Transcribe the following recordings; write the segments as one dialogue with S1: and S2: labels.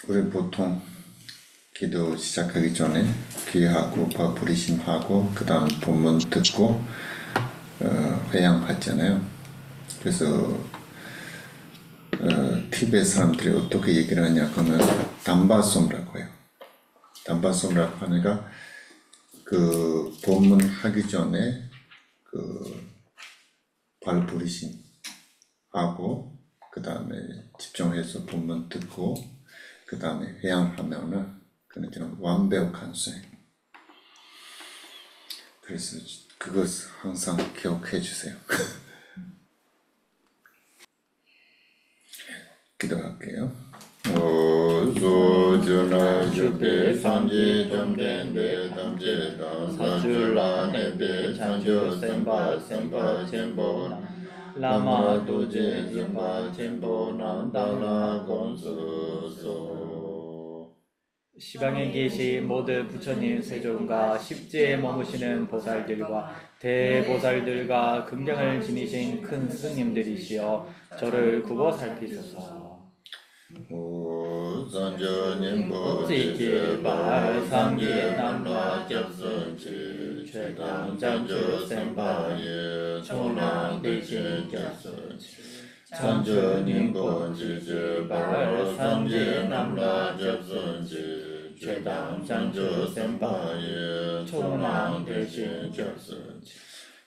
S1: 우리 보통 기도 시작하기 전에 귀하고 부리심하고 그 다음 본문 듣고 회양 받잖아요. 그래서 티베트 사람들이 어떻게 얘기를 하냐 그러면 담바솜라고 해요. 담바솜라고 하니까 그 본문 하기 전에 그 발부리심 하고 그 다음에 집중해서 본문 듣고 그 다음에 회양하면은 그는 완벽한 수행. 그래서 그것 항상 기억해 주세요. 기도할게요. 오소주나 주배 삼지 점된데 담제다 사줄라 내배 찬주 센바 센바 젠보 라마 도제 젠바 젠보 남달라 곤수소.
S2: 시방에 계신 모든 부처님 세존과 십지에 머무시는 보살들과 대보살들과 금경을 지니신 큰 스승님들이시여 저를 굽어 살피소서.
S1: 오산저님보
S2: 발상기에 남라 접선치 최강 장주 센바에 초랑 대신 접선치
S1: 산저님보 지지 발상기에 남라 접선치 최강 장주 센바에 초랑 대신 접선치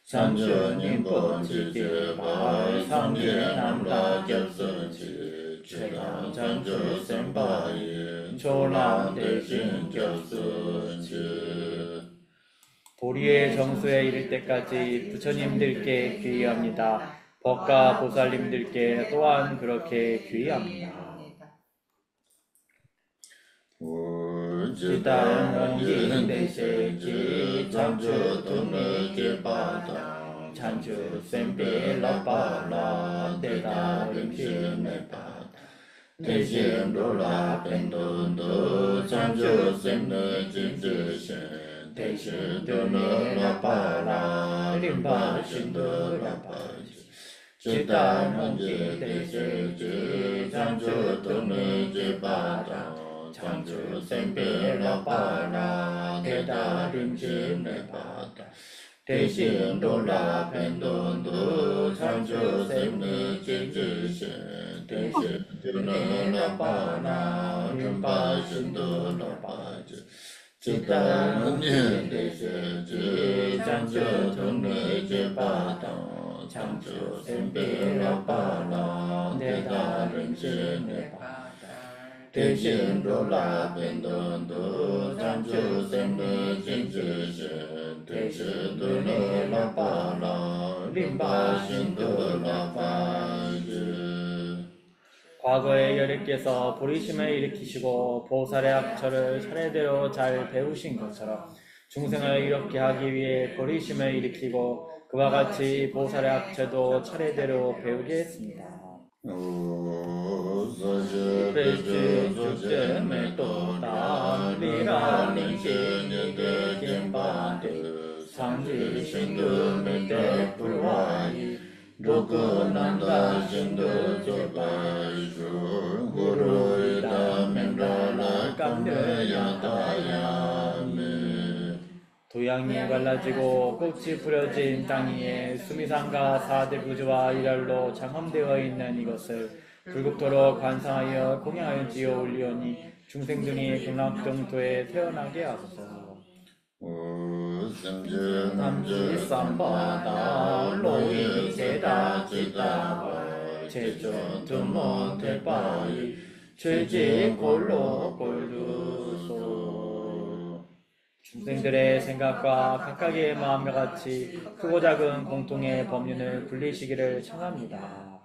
S1: 산저님보 지지 발상기에 남라 접선치 최강 장주 센바에 초랑 대신 접선치.
S2: 보리의 정수에 이를 때까지 부처님들께 귀의합니다. 법과 보살님들께 또한 그렇게 귀의합니다. 지단 옹기 대세지 장주 돈의 길바다 장주 센비 라바라 대다 림심의 바다 대신 로라 벤돈도 장주 센의 진주신 대신 돈의 라바라 림바신도 라바지 지단 옹기 대세지 장주 돈의 길바다 장주 센비 라바라 대다 림심의 바다 대신 로라 벤돈도 장주 센의 진주신 대신 돈의 라바라 림바신도 라바지 지단 옹기 대세지 장주 돈의 길바다 장주 센비 라바라 대다 림심의 바다 대신 로라 벤돈도 장주 센의 진주신 대신 돈의 라바라 림바신도 라바지. 과거에 여리께서 보리심을 일으키시고 보살의 악처를 차례대로 잘 배우신 것처럼 중생을 이렇게 하기 위해 보리심을 일으키고 그와 같이 보살의 악처도 차례대로 배우게 했습니다. 배지 주제메 또다 리라링시니게 겐바데 상지 신금에 대불화이 로그난다 신도 제바이주 구루이다 맹라라 깜려야다야메. 도양이 갈라지고 꽃이 뿌려진 땅 위에 수미산과 사대부주와 일할로 장엄되어 있는 이것을 불국토로 관상하여 공양하여지어 올리오니 중생들이 극락정토에 태어나게 하소서. 남지 쌈바다 로이 제다 지다바 제존 두모 대바이 죄지 골로 골두소. 중생들의 생각과 각각의 마음과 같이 크고 작은 공통의 법륜을 굴리시기를 청합니다.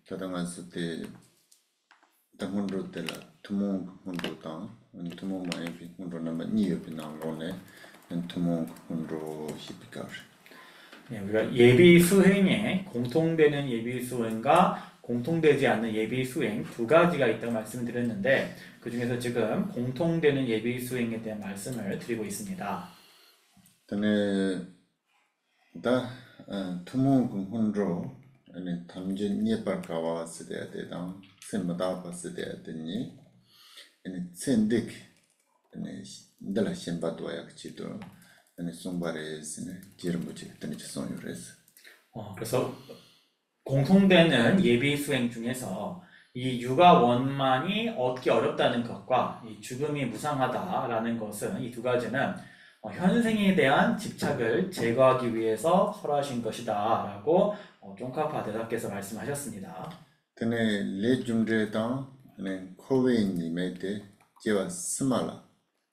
S1: 겨당했을 때 당혼로 때라 투몽 혼로당 투몽 마이비 혼로나면 니여비 나로네 투몽 혼로 히피카르.
S2: 네, 우리가 예비 수행에 공통되는 예비 수행과 공통되지 않는 예비 수행 두 가지가 있다고 말씀드렸는데 그 중에서 지금 공통되는 예비 수행에 대한 말씀을 드리고 있습니다.
S1: 근데 다 투몽 혼로 아니 담전 예발가와 쓰대야 되당 셈마다 봤으대야 되니 아니 센득 아니 ndala shemba doya kchido 아니 송바레스네 지름부지 뜨니 son요레스
S2: 그래서 공통되는 예비 수행 중에서 이 육아 원만이 얻기 어렵다는 것과 이 죽음이 무상하다라는 것은 이 두 가지는 현생에 대한 집착을 제거하기 위해서 설하신 것이다라고 쫑카파 대사께서 말씀하셨습니다.
S1: 테네 레줌레다 아니 코웨니메데 제와 스말라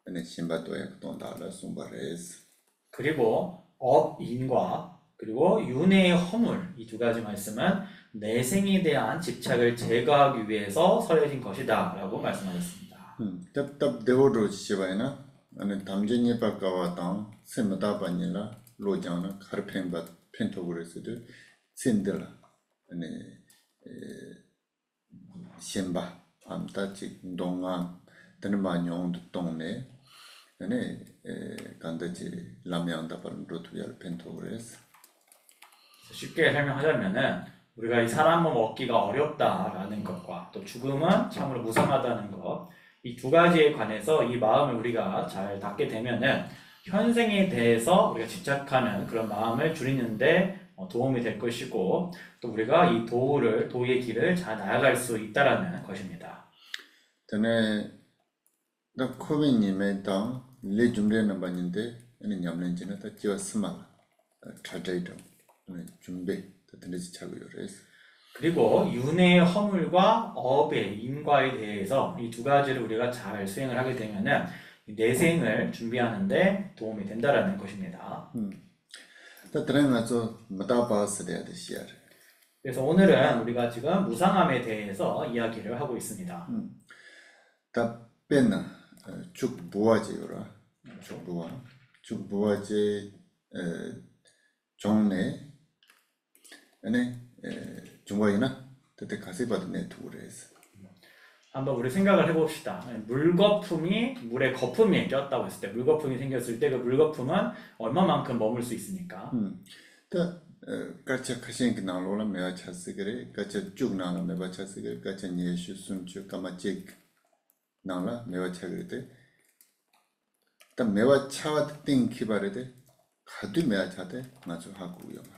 S1: 아니 shemba doya 돈다라 송바레스
S2: 그리고 업인과 그리고 윤회의 허물 이 두 가지 말씀은 내생에 대한 집착을 제거하기 위해서 설해진 것이다 라고 말씀하셨습니다.
S1: 답답 데오로 시바이나 아니 담전 예발가와 당 셈마다 바닐라 로장나 카르펜바 펜토그레스드 센들라 아니 셴바 암타치 동안 드르마뇽도 동네 아니 간다지 라미안다 바른 로투얄 펜토그레스
S2: 쉽게 설명하자면은 우리가 이 사람 몸 얻기가 어렵다라는 것과 또 죽음은 참으로 무상하다는 것 이 두 가지에 관해서 이 마음을 우리가 잘 닫게 되면은 현생에 대해서 우리가 집착하는 그런 마음을 줄이는데 도움이 될 것이고 또 우리가 이 도의 길을 잘 나아갈 수 있다라는 것입니다.
S1: 전에 나 코빈님의 당 레줌레는 봤는데 아니 냠렌지는 다 지와 스말 차자이도 준비 드는지 차고요레스
S2: 그리고 윤회의 허물과 업의 인과에 대해서 이 두 가지를 우리가 잘 수행을 하게 되면은 내생을 준비하는데 도움이 된다라는 것입니다.
S1: 다 들어가서 마다바스데야 되시야
S2: 그래서 오늘은 우리가 지금 무상함에 대해서 이야기를 하고 있습니다.
S1: 다 뺀나 쭉 부화지요라 쭉 부화지 종내 아니 중과이나 그때 가세 받은 네트워크에서
S2: 한번 우리 생각을 해봅시다. 물거품이 물에 거품이 꼈다고 했을 때 물거품이 생겼을 때 그 물거품은 얼마만큼 머물 수 있습니까?
S1: 다 같이 가신 그 나로라 매와 차스그래 같이 쭉 나라 매와 차스그래 같이 예수 순주 까마직 나라 매와 차그래 다 매와 차와 띵 키바르데 가도 매와 차데 맞아 하고요 말이야.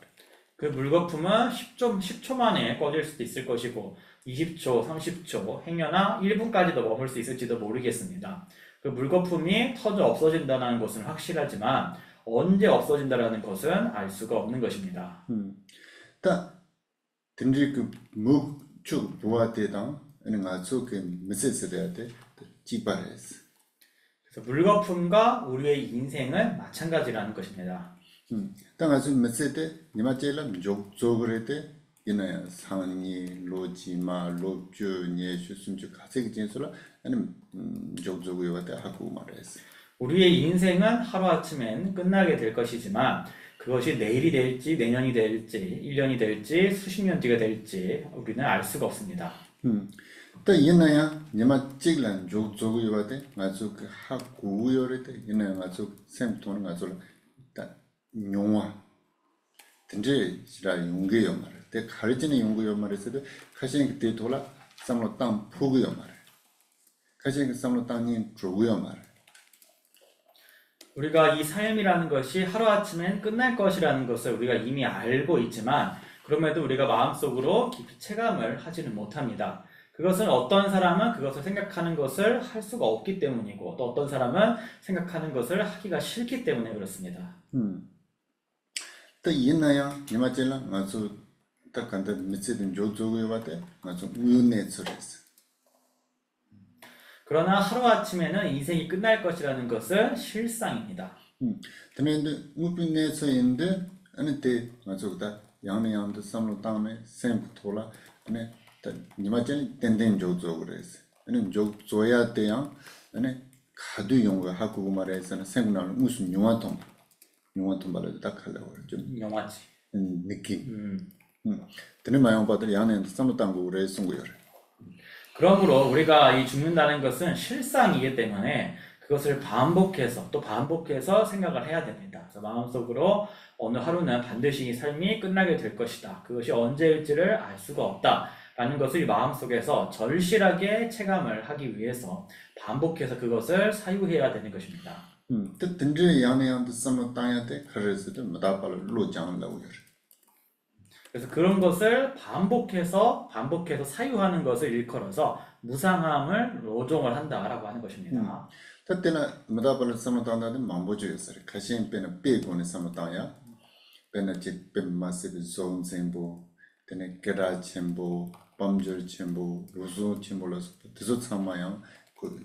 S2: 그 물거품은 10초 만에 꺼질 수도 있을 것이고 20초, 30초, 행여나 1분까지도 머물 수 있을지도 모르겠습니다. 그 물거품이 터져 없어진다는 것은 확실하지만 언제 없어진다는 것은 알 수가 없는 것입니다.
S1: 다 든지 그 묵축 부화대당 아니 아주 그 메시지들한테 지바레스.
S2: 그래서 물거품과 우리의 인생은 마찬가지라는 것입니다.
S1: 땅 아주 메시지 니마젤라 족족그레데 이나야 상니 로지마 로주 예수 순주 가세기 진술라 아니 족족이 왔다 하고 말했어.
S2: 우리의 인생은 하루아침엔 끝나게 될 것이지만 그것이 내일이 될지 내년이 될지 1년이 될지 수십 년뒤가 될지 우리는 알 수가 없습니다.
S1: 또 이나야 니마 찍란 족족이 왔다 아주 그 하고요레데 이나야 아주 샘토는 아주 용화 든지 시라 용계요 말. 때 가르치는 용계요 말에서도 가시는 그때 돌아 삼로 땅 포고요 말. 가시는 그 삼로 땅이 주고요 말.
S2: 우리가 이 삶이라는 것이 하루아침엔 끝날 것이라는 것을 우리가 이미 알고 있지만 그럼에도 우리가 마음속으로 깊이 체감을 하지는 못합니다. 그것은 어떤 사람은 그것을 생각하는 것을 할 수가 없기 때문이고 또 어떤 사람은 생각하는 것을 하기가 싫기 때문에 그렇습니다.
S1: 또 이나야 니마젤라 아주 딱 간다 미치든 조조에 와대 아주 우연해서랬어.
S2: 그러나 하루아침에는 인생이 끝날 것이라는 것은 실상입니다.
S1: 근데 우빈내서인데 아니 때 아주 다 양내양도 삼로 땅에 샘토라 아니 니마젤 땡땡 조조 그랬어. 아니 조조야 때야 아니 가도 용거 하고 말해서는 생각나는 무슨 용화통 말도 딱 하려고 좀
S2: 영화지.
S1: 느낌. 드는 마음 받을 양내 삼로 땅고 그래 쓴 거요.
S2: 그러므로 우리가 이 죽는다는 것은 실상이기 때문에 그것을 반복해서 또 반복해서 생각을 해야 됩니다. 그래서 마음속으로 어느 하루는 반드시 이 삶이 끝나게 될 것이다. 그것이 언제일지를 알 수가 없다. 라는 것을 마음속에서 절실하게 체감을 하기 위해서 반복해서 그것을 사유해야 되는 것입니다.
S1: 든지 양양도 삼로 땅야 때 그래서도 마다발 로장라고 요.
S2: 그래서 그런 것을 반복해서 사유하는 것을 일컬어서 무상함을 로종을 한다라고 하는 것입니다.
S1: 그때는 마다발 삼로 땅다는 망보주였어요. 가신 빼는 빼고는 삼로 땅야. 빼는 집 빼마스비 좋은 셈보, 때는 게라 셈보, 범절 셈보, 루수 셈보라서 드소 참마양 그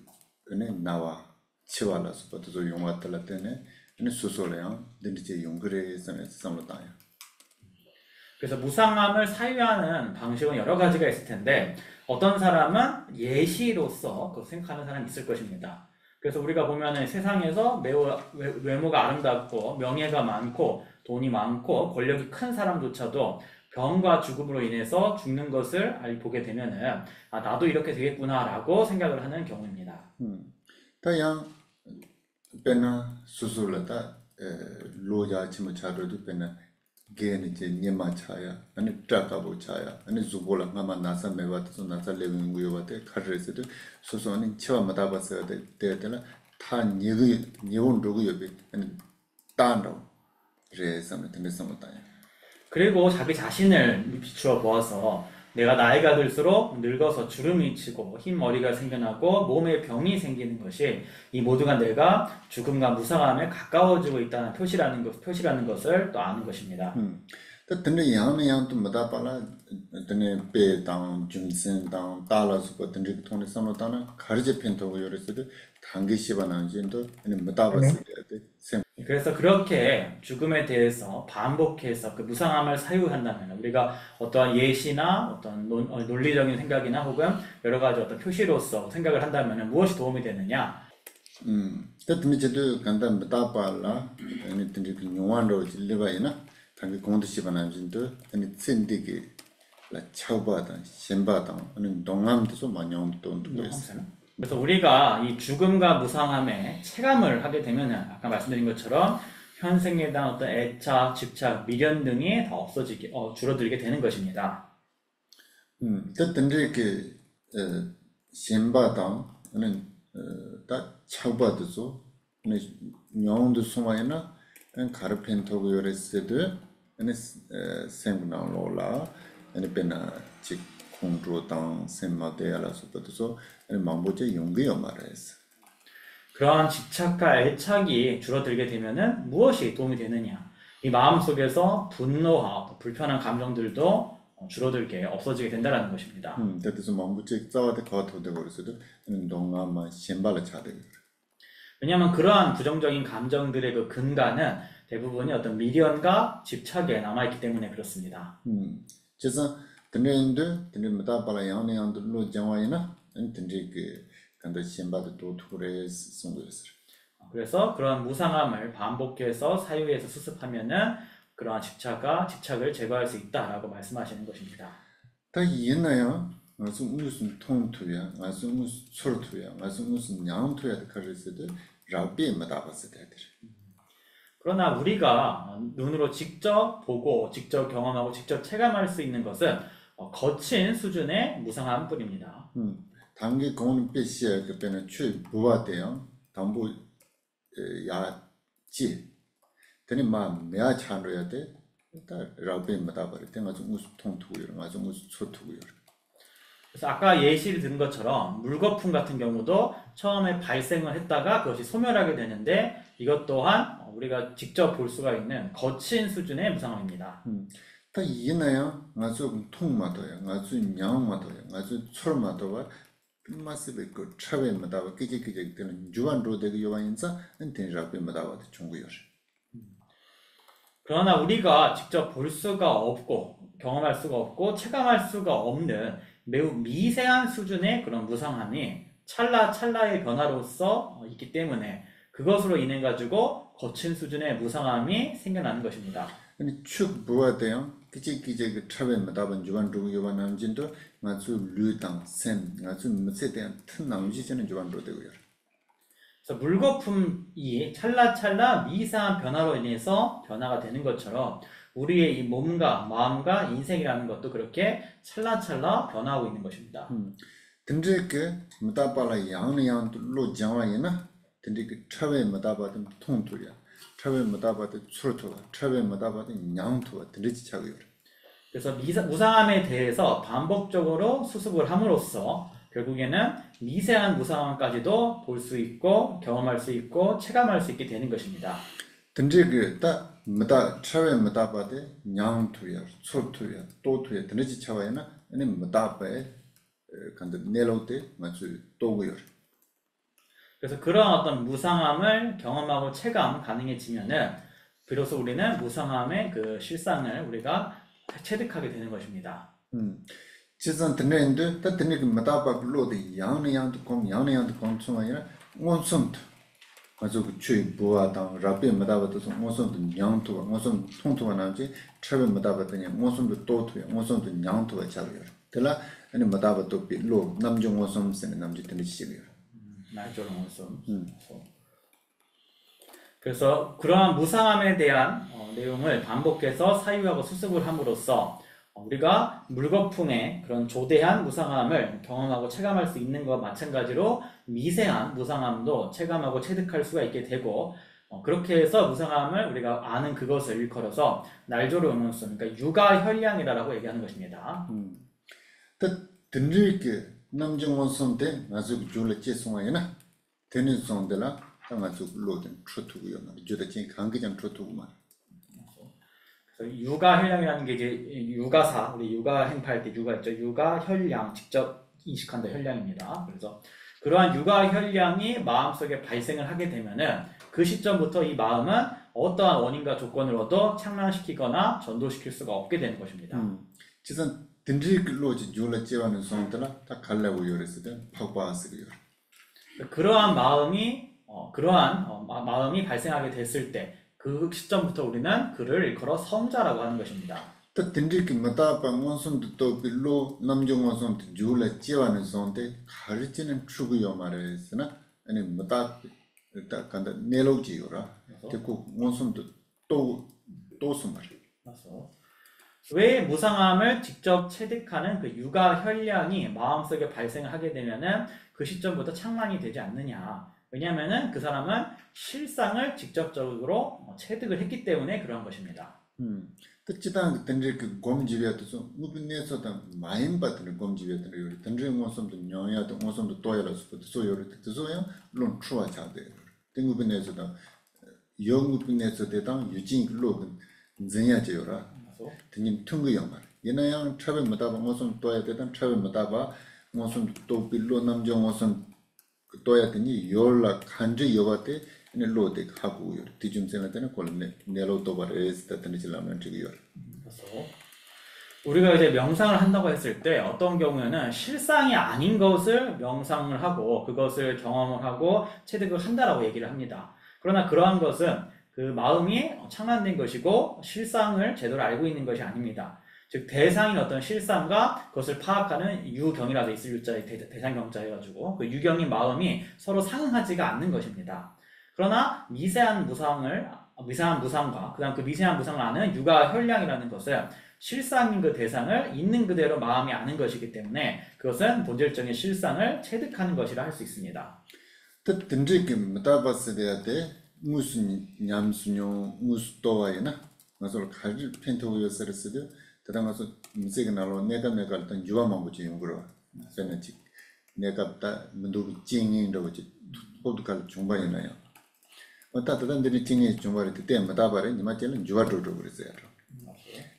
S1: 은행 나와 치와라서 드소 용왔달라 때네 은 수소래요. 든지 용그레 삼로 땅야.
S2: 그래서 무상함을 사유하는 방식은 여러 가지가 있을 텐데 어떤 사람은 예시로서 그렇게 생각하는 사람이 있을 것입니다. 그래서 우리가 보면은 세상에서 매우 외모가 아름답고 명예가 많고 돈이 많고 권력이 큰 사람조차도 병과 죽음으로 인해서 죽는 것을 보게 되면은 아, 나도 이렇게 되겠구나라고 생각을 하는 경우입니다.
S1: 다양 빼나 수술라다 로자 치무 차로도 빼나 게는 이제 니마 차야 아니 트라카보 차야 아니 주볼라 마마 나사 메바도 나사 레빈 구요바데 카르레스도 소소는 치와 마다바서 데데라 타 니온 로고 요비 아니 단로 레스는 되는
S2: 그리고 자기 자신을 비추어 보아서 내가 나이가 들수록 늙어서 주름이 치고 흰머리가 생겨나고 몸에 병이 생기는 것이 이 모두가 내가 죽음과 무상함에 가까워지고 있다는 표시라는 것을 또 아는 것입니다.
S1: 근데 양은 또 마다발라 근데 배당 중심당 달라서 근데 통해 삼았다는 가르제 펜토고 요랬어도 단기 시바는 진도 아니 마다바스
S2: 그래서 그렇게 죽음에 대해서 반복해서 그 무상함을 사유한다면 우리가 어떠한 예시나 어떤 논리적인 생각이나 혹은 여러 가지 어떤 표시로서 생각을 한다면 무엇이 도움이 되느냐?
S1: 근데 저도 간단 마다발라 아니 근데 그 용완로 질레바이나 단기 공도 시바는 진도 아니 센디기 라 차우바다 셴바다 아니 동남도 좀 많이 온도 있어.
S2: 그래서 우리가 이 죽음과 무상함에 체감을 하게 되면은 아까 말씀드린 것처럼 현생에 대한 어떤 애착, 집착, 미련 등이 더 줄어들게 되는 것입니다.
S1: 근데 그 셴바다는 다 차우바도죠. 아니 영도 소마이나 가르펜토고 요레스도 아니 생나올라 아니 페나 직 공로당 셈마데알라서 버도서 망보제 용기요 말했어.
S2: 그러한 집착과 애착이 줄어들게 되면은 무엇이 도움이 되느냐? 이 마음속에서 분노와 불편한 감정들도 줄어들게 없어지게 된다는 것입니다.
S1: 그래서 망보제 싸워대 거토되고 그래서도 동남아 셴발을 차대.
S2: 왜냐하면 그러한 부정적인 감정들의 그 근간은 대부분이 어떤 미련과 집착에 남아있기 때문에 그렇습니다.
S1: 그래서 근데 마다발라 양양도 로장와이나 근데 그 간다 셴바도 또 투레 송도였어.
S2: 그래서 그러한 무상함을 반복해서 사유해서 수습하면은 그러한 집착을 제거할 수 있다라고 말씀하시는 것입니다.
S1: 다 이해나요? 무슨 무슨 통투야, 무슨 철투야, 무슨 양투야 그래서도 라비에 마다봤을 때.
S2: 그러나 우리가 눈으로 직접 보고 직접 경험하고 직접 체감할 수 있는 것은 거친 수준의 무상함뿐입니다.
S1: 단기 공은 빼시에 그 배는 추 부화돼요. 담보 야지. 되니 막 매아 찬로야 돼. 일단 라비에 마다버리 때 아주 무슨 통투고요, 아주 무슨 철투고요.
S2: 그래서 아까 예시를 든 것처럼 물거품 같은 경우도 처음에 발생을 했다가 그것이 소멸하게 되는데 이것 또한 우리가 직접 볼 수가 있는 거친 수준의 무상함입니다.
S1: 다 이해나요? 아주 통마도요, 아주 양마도요, 아주 철마도와 마스베 그 차베마다와 끼지끼지 되는 주안로 되게 요한인사 엔텐라베 마다와 중국이요.
S2: 그러나 우리가 직접 볼 수가 없고 경험할 수가 없고 체감할 수가 없는 매우 미세한 수준의 그런 무상함이 찰나의 변화로서 있기 때문에 그것으로 인해 가지고 거친 수준의 무상함이 생겨나는 것입니다.
S1: 아니 축 부화돼요. 끼지끼지 그 차베마다와 주안로 요한인진도 아주 류당 셈 아주 무세대한 튼 나오지는 주안로 되고요.
S2: 그래서 물거품이 찰나찰나 미세한 변화로 인해서 변화가 되는 것처럼 우리의 이 몸과 마음과 인생이라는 것도 그렇게 찰나찰나 변화하고 있는 것입니다.
S1: 근데 그 못다발라 양양 로 장와이나 근데 그 차외 못다바든 통투야 차외 못다바든 추르투가 차외 못다바든 양투가 들리지 차고요.
S2: 그래서 무상함에 대해서 반복적으로 수습을 함으로써 결국에는 미세한 무상함까지도 볼 수 있고 경험할 수 있고 체감할 수 있게 되는 것입니다.
S1: 근데 그다 못다 차외 못다바데 양투야 추르투야 또투야 들리지 차와이나 아니 못다바에 간다 내려오때 맞죠 또고요.
S2: 그래서 그런 어떤 무상함을 경험하고 체감 가능해지면은 비로소 우리는 무상함의 그 실상을 우리가 체득하게 되는 것입니다.
S1: 지선 드네인데 다 드네 그 못다바 로데 양양도 공 총아이나 원선도 아주 그 추이 부하당 라베 못다바도 원선도 양도 원선 통통가 나지 차베 못다바더니 원선도 또투야 원선도 양도가 잡아요. 들라 아니 못다바도 빌로 남중 원선 쓰는 남지 드네 시고요.
S2: 말조로 원선. 그래서 그러한 무상함에 대한 내용을 반복해서 사유하고 수습을 함으로써 우리가 물거품의 그런 조대한 무상함을 경험하고 체감할 수 있는 것과 마찬가지로 미세한 무상함도 체감하고 체득할 수가 있게 되고 그렇게 해서 무상함을 우리가 아는 그것을 일컬어서 날조로 응원성, 그러니까 육아혈량이라고 얘기하는 것입니다.
S1: 든리게 남중 원선 때 아주 줄을 제송하이나 되는 son들라 아주 로든 트루투고요. 저도 지금 관계장 트루투고만.
S2: 그래서 육아혈량이라는 게 이제 육아사, 우리 육아 행파할 때 육아 있죠. 육아혈량, 직접 인식한다 혈량입니다. 그래서 그러한 육아혈량이 마음속에 발생을 하게 되면은 그 시점부터 이 마음은 어떠한 원인과 조건으로도 창란시키거나 전도시킬 수가 없게 되는 것입니다.
S1: 지선 든리로지 줄을 제와는 son들라 다 갈라고 요랬을 파과스고요.
S2: 그러한 마음이 마음이 발생하게 됐을 때 그 시점부터 우리는 그를 일컬어 성자라고 하는 것입니다.
S1: 또 든리게 못다바 원선도 또 빌로 남중 원선도 줄을 제와는 son데 가르치는 추구요 말했으나 아니 못다 일단 간다 내로지요라. 듣고 원선도 또 숨말.
S2: 왜 무상함을 직접 체득하는 그 육아혈량이 마음속에 발생을 하게 되면은 그 시점부터 창란이 되지 않느냐? 왜냐하면은 그 사람은 실상을 직접적으로 체득을 했기 때문에 그러한 것입니다.
S1: 특히나 던질 그 검지비한테서 무분에서다 마인 받는 검지비한테 요리 던질 모습도 영야도 모습도 또야라서 소요를 뜻소요 론 추와 자대 등무분에서다 영무분에서 대당 유진 로근 전야제요라 등님 퉁거 말 얘나양 차별 못하바 모습 또야 대당 차별 못하바 모습 또 빌로 남정 모습 또야 되니 요라 간지 요바테 로데 하고 뒤좀 생각되는 콜네 내로도 바레스 같은 질라면 지기요.
S2: 그래서 우리가 이제 명상을 한다고 했을 때 어떤 경우에는 실상이 아닌 것을 명상을 하고 그것을 경험을 하고 체득을 한다라고 얘기를 합니다. 그러나 그러한 것은 그 마음이 창란된 것이고 실상을 제대로 알고 있는 것이 아닙니다. 즉 대상인 어떤 실상과 그것을 파악하는 유경이라도 있을 유자의 대상경자 해가지고 그 유경인 마음이 서로 상응하지가 않는 것입니다. 그러나 미세한 무상과 그다음 그 미세한 무상을 아는 육아혈량이라는 것은 실상인 그 대상을 있는 그대로 마음이 아는 것이기 때문에 그것은 본질적인 실상을 체득하는 것이라 할 수 있습니다.
S1: 든지게 못다봤어야돼 무슨 냠수뇨 무스토와이나 맞을 가지 펜토요서스도 대단해서 무색나로 내가 일단 유아만 보지 연구로 세네지 내가 다 문도 찡인도 보지 포드칼 중반이나요. 어따다단들이 찡이 중반에 때 못다바래 니마텔은 주아도도 그랬어요.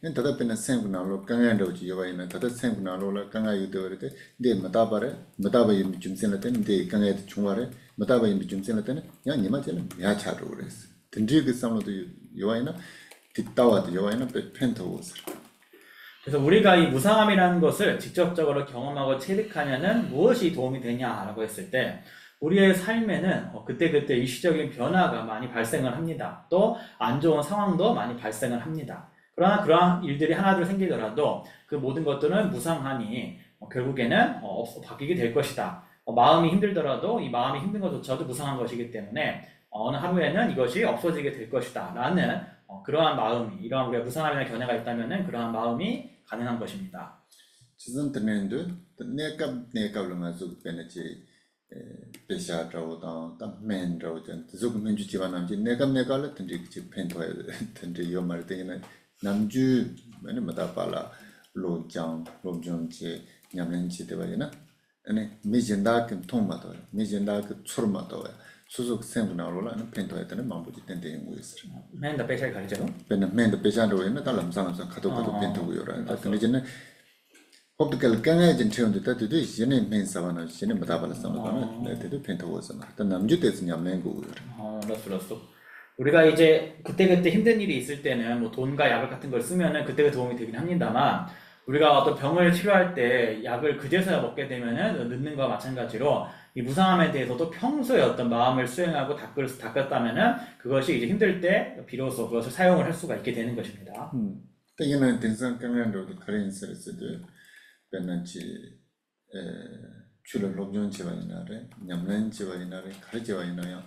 S1: 다다페나 생구나로 강한도지 여와이나 다다 생구나로라 강아유도 그랬대 네 못다바래 못다바이 좀 생각되는 데 강아에 중화래 못다바이 좀 생각되는 야 니마텔은 야차도 그랬어. 든지 그 상로도 여와이나 뒷다와도 여와이나 펜토스.
S2: 그래서 우리가 이 무상함이라는 것을 직접적으로 경험하고 체득하냐는 무엇이 도움이 되냐라고 했을 때 우리의 삶에는 그때그때 일시적인 변화가 많이 발생을 합니다. 또 안 좋은 상황도 많이 발생을 합니다. 그러나 그러한 일들이 하나둘 생기더라도 그 모든 것들은 무상하니 결국에는 바뀌게 될 것이다. 마음이 힘들더라도 이 마음이 힘든 것조차도 무상한 것이기 때문에 어느 하루에는 이것이 없어지게 될 것이다 라는 그러한 마음이, 이러한 우리가 무상함이라는 견해가 있다면은 그러한 마음이 가능한 것입니다.
S1: 지금 듣는데 내가 가지고 베네지 배샤라고다 담멘라고든 저거 민주 집안남지 내가를 든지 펜토에 든지 요 말을 때는 남주 뭐는 뭐다 발라 로정지 냠는지 되바이나 아니 미진다 그 통마도 미진다 그 출마도 수속 생분하로라는 펜토에 되는 망부지 된대인 거였어.
S2: 맨다 배샤를 가리죠.
S1: 맨다 배샤로에는 달람상상 가도가도 펜토고요라. 근데 이제는 optical 강해진 체온도 때도 이제는 맨사바나 이제는 마다발상으로는 내때도 펜토고잖아. 일단 남주대에서 냠는 거고요.
S2: 그렇소. 우리가 이제 그때그때 힘든 일이 있을 때는 뭐 돈과 약을 같은 걸 쓰면은 그때가 도움이 되긴 합니다만 우리가 어떤 병을 치료할 때 약을 그제서야 먹게 되면은 늦는 거와 마찬가지로 이 무상함에 대해서도 평소에 어떤 마음을 수행하고 닦았다면은 그것이 이제 힘들 때 비로소 그것을 사용을 할 수가 있게 되는 것입니다.
S1: 이게는 등산 강연으로도 그런 서비스도 변한지 주로 록존 지와이나래 냠는 지와이나래 가르지와이나요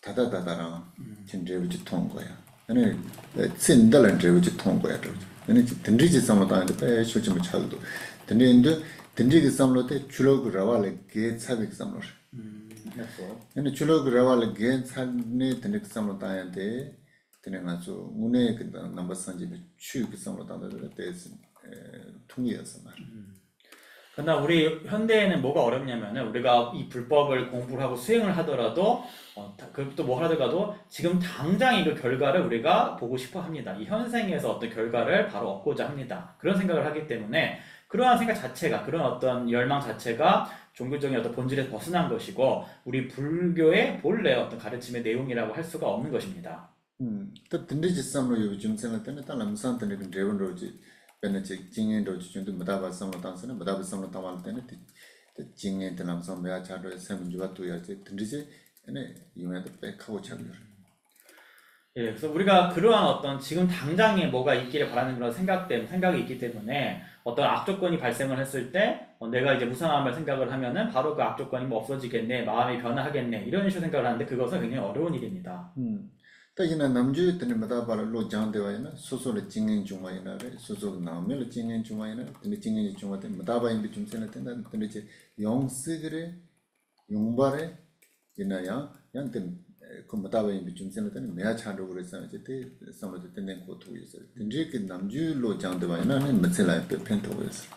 S1: 다다다다랑 진제우지 통 거야. 아니 신달은 제우지 통 거야. 아니 든지지 상로다는데 배 쇼좀 차도 든지인데 든지기 상로때 주로 그라와를 게 차빅 상로. 아니 주로 그라와를 게 차네 든지 상로다는데 드네가서 운에 그 넘버 선지 추그 상로다는데 때스 통이었어 말.
S2: 그러나 우리 현대에는 뭐가 어렵냐면은 우리가 이 불법을 공부를 하고 수행을 하더라도 그것도 뭐 하더라도 지금 당장 이 결과를 우리가 보고 싶어 합니다. 이 현생에서 어떤 결과를 바로 얻고자 합니다. 그런 생각을 하기 때문에 그러한 생각 자체가, 그런 어떤 열망 자체가 종교적인 어떤 본질에서 벗어난 것이고 우리 불교의 본래 어떤 가르침의 내용이라고 할 수가 없는 것입니다.
S1: 또 든지지 상로 요즘 생각 때는 딱 남산 때는 그 레본로지 베네직 징엔도 지준도 무다바성로 당선은 무다바성로 당할 때는 징엔 남성 매아 자료에 세문주가 또야지 든지지 네 이면도 백하고 차고요.
S2: 예, 그래서 우리가 그러한 어떤 지금 당장에 뭐가 있기를 바라는 그런 생각이 있기 때문에 어떤 악조건이 발생을 했을 때 내가 이제 무상함을 생각을 하면은 바로 그 악조건이 뭐 없어지겠네, 마음이 변화하겠네 이런 식으로 생각을 하는데 그것은 굉장히 어려운 일입니다.
S1: 따기나 남주 때는 마다바로 장대와이나 소소를 징엔 중화이나래 소소 나오면 징엔 중화이나 근데 징엔이 중화때 마다바인비 좀 세는 때는 근데 이제 영스그레 용발에 이나야 양때 그 마다바인비 좀 세는 때는 매아 차로 그래서 이제 때 상로도 때는 고토고 있어요. 근데 그 남주로 장대와이나는 맞sel라에 펜토고였어.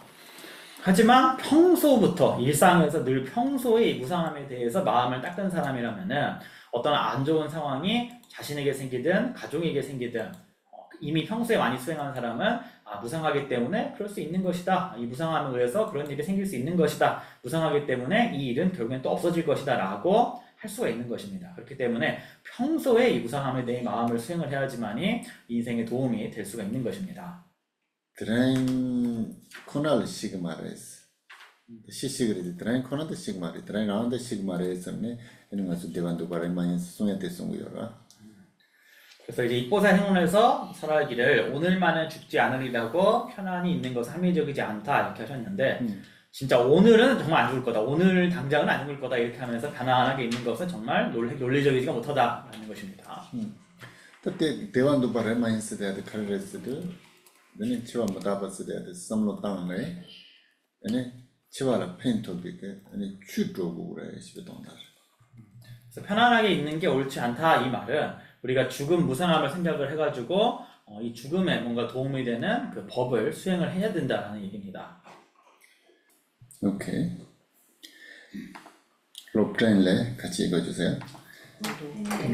S2: 하지만 평소부터 일상에서 늘 평소에 이 무상함에 대해서 마음을 닦은 사람이라면은 어떤 안 좋은 상황이 자신에게 생기든 가족에게 생기든 이미 평소에 많이 수행하는 사람은 무상하기 때문에 그럴 수 있는 것이다. 이 무상함에 의해서 그런 일이 생길 수 있는 것이다. 무상하기 때문에 이 일은 결국엔 또 없어질 것이다 라고 할 수가 있는 것입니다. 그렇기 때문에 평소에 이 무상함에 대해 마음을 수행을 해야지만이 인생에 도움이 될 수가 있는 것입니다.
S1: 드라인 코날 시그마레스 시시그리 드라인 코나도 시그마레 드라인 라운드 시그마레스네 이런 것을 대반도 바래 많이 송에 됐송이요라.
S2: 그래서 이제 입보사 행운에서 살아가기를 오늘만은 죽지 않으리라고 편안히 있는 것은 합리적이지 않다 이렇게 하셨는데 진짜 오늘은 정말 안 죽을 거다. 오늘 당장은 안 죽을 거다 이렇게 하면서 편안하게 있는 것은 정말 논리적이지가 못하다라는 것입니다.
S1: 그때 대반도 바래 많이 쓰대야 돼 카르레스도 너는 치와 못아봤어야 돼 섬로 땅에 아니 치와라 펜토비게 아니 추도고 그래 싶어 동다.
S2: 그래서 편안하게 있는 게 옳지 않다 이 말은 우리가 죽음 무상함을 생각을 해가지고 이 죽음에 뭔가 도움이 되는 그 법을 수행을 해야 된다는 얘기입니다.
S1: 오케이. 롭트렌레 같이 읽어주세요.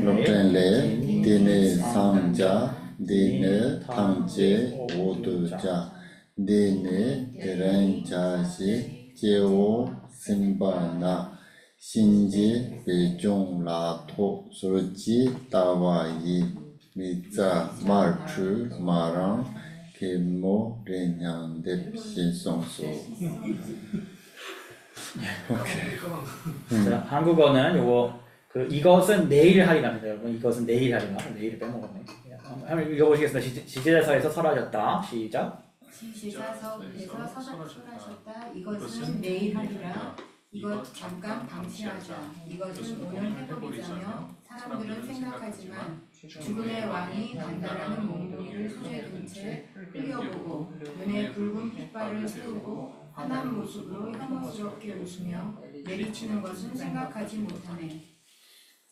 S1: 롭트렌레 디네 상자 디네 탕제 오두자 디네 데렌자시 제오 심바나 신지 베종라토 소르지 따와이 미자 마르추 마랑 게모 레냥데 신송소. 오케이.
S2: 자, 한국어는 요거 이것은 내일 하리랍니다. 여러분 이것은 내일 하리라. 내일 빼먹었네. 한번 읽어보시겠습니다. 지제자서에서 설하셨다. 시작.
S3: 지제자서에서 설하셨다. 이것은 내일 하리라. 이것 잠깐 방치하자. 이것은 오늘 회복이자며 사람들은 생각하지만 죽음의 왕이 간다라는 몽둥이를 손에 든 채 흘려보고 눈에 붉은 핏발을 세우고 환한 모습으로 혐오스럽게 웃으며 내리치는 것은 생각하지 못하네.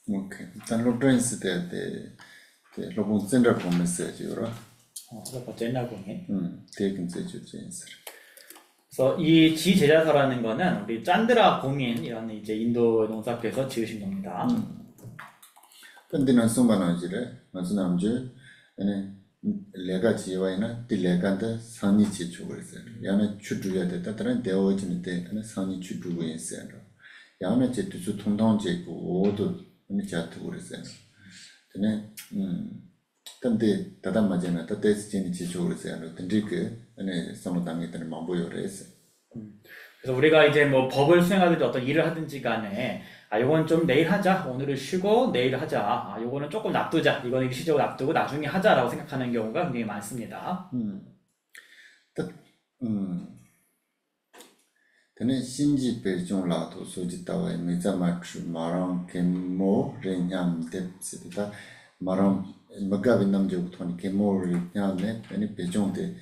S1: 오케이. 일단 로브레인스 때 로본 센터 메시지로
S2: 첫 번째 옛날 공예.
S1: 대근 제주제인스.
S2: 그래서 이 지제자서라는 거는 우리 짠드라 공인이라는 이제 인도 농사께서 지으신 겁니다.
S1: 근데 난 송반어지래. 무슨 남주 아니 레가 지와이나 딜레간데 산이 지주고 있어요. 야는 주주야 됐다더란 대어지는데 아니 산이 주주고 있어요. 야는 제주주 통통제고 오도 아니 자투고 있어요. 근데 근데 다다 맞잖아. 다데스 진이 지주고 있어요. 근데 그 아니 상당히 때는 망보요래서.
S2: 그래서 우리가 이제 뭐 법을 수행하든지 어떤 일을 하든지 간에 요건 좀 내일 하자, 오늘은 쉬고 내일 하자, 요거는 조금 놔두자, 이거는 일시적으로 놔두고 나중에 하자라고 생각하는 경우가 굉장히 많습니다.
S1: 근데 신지 배종라도 소지다와 메자마츠 마랑 개모 레냠 뎁스다 마랑 먹가비 남제부터니 개모 레냠네 아니 배종데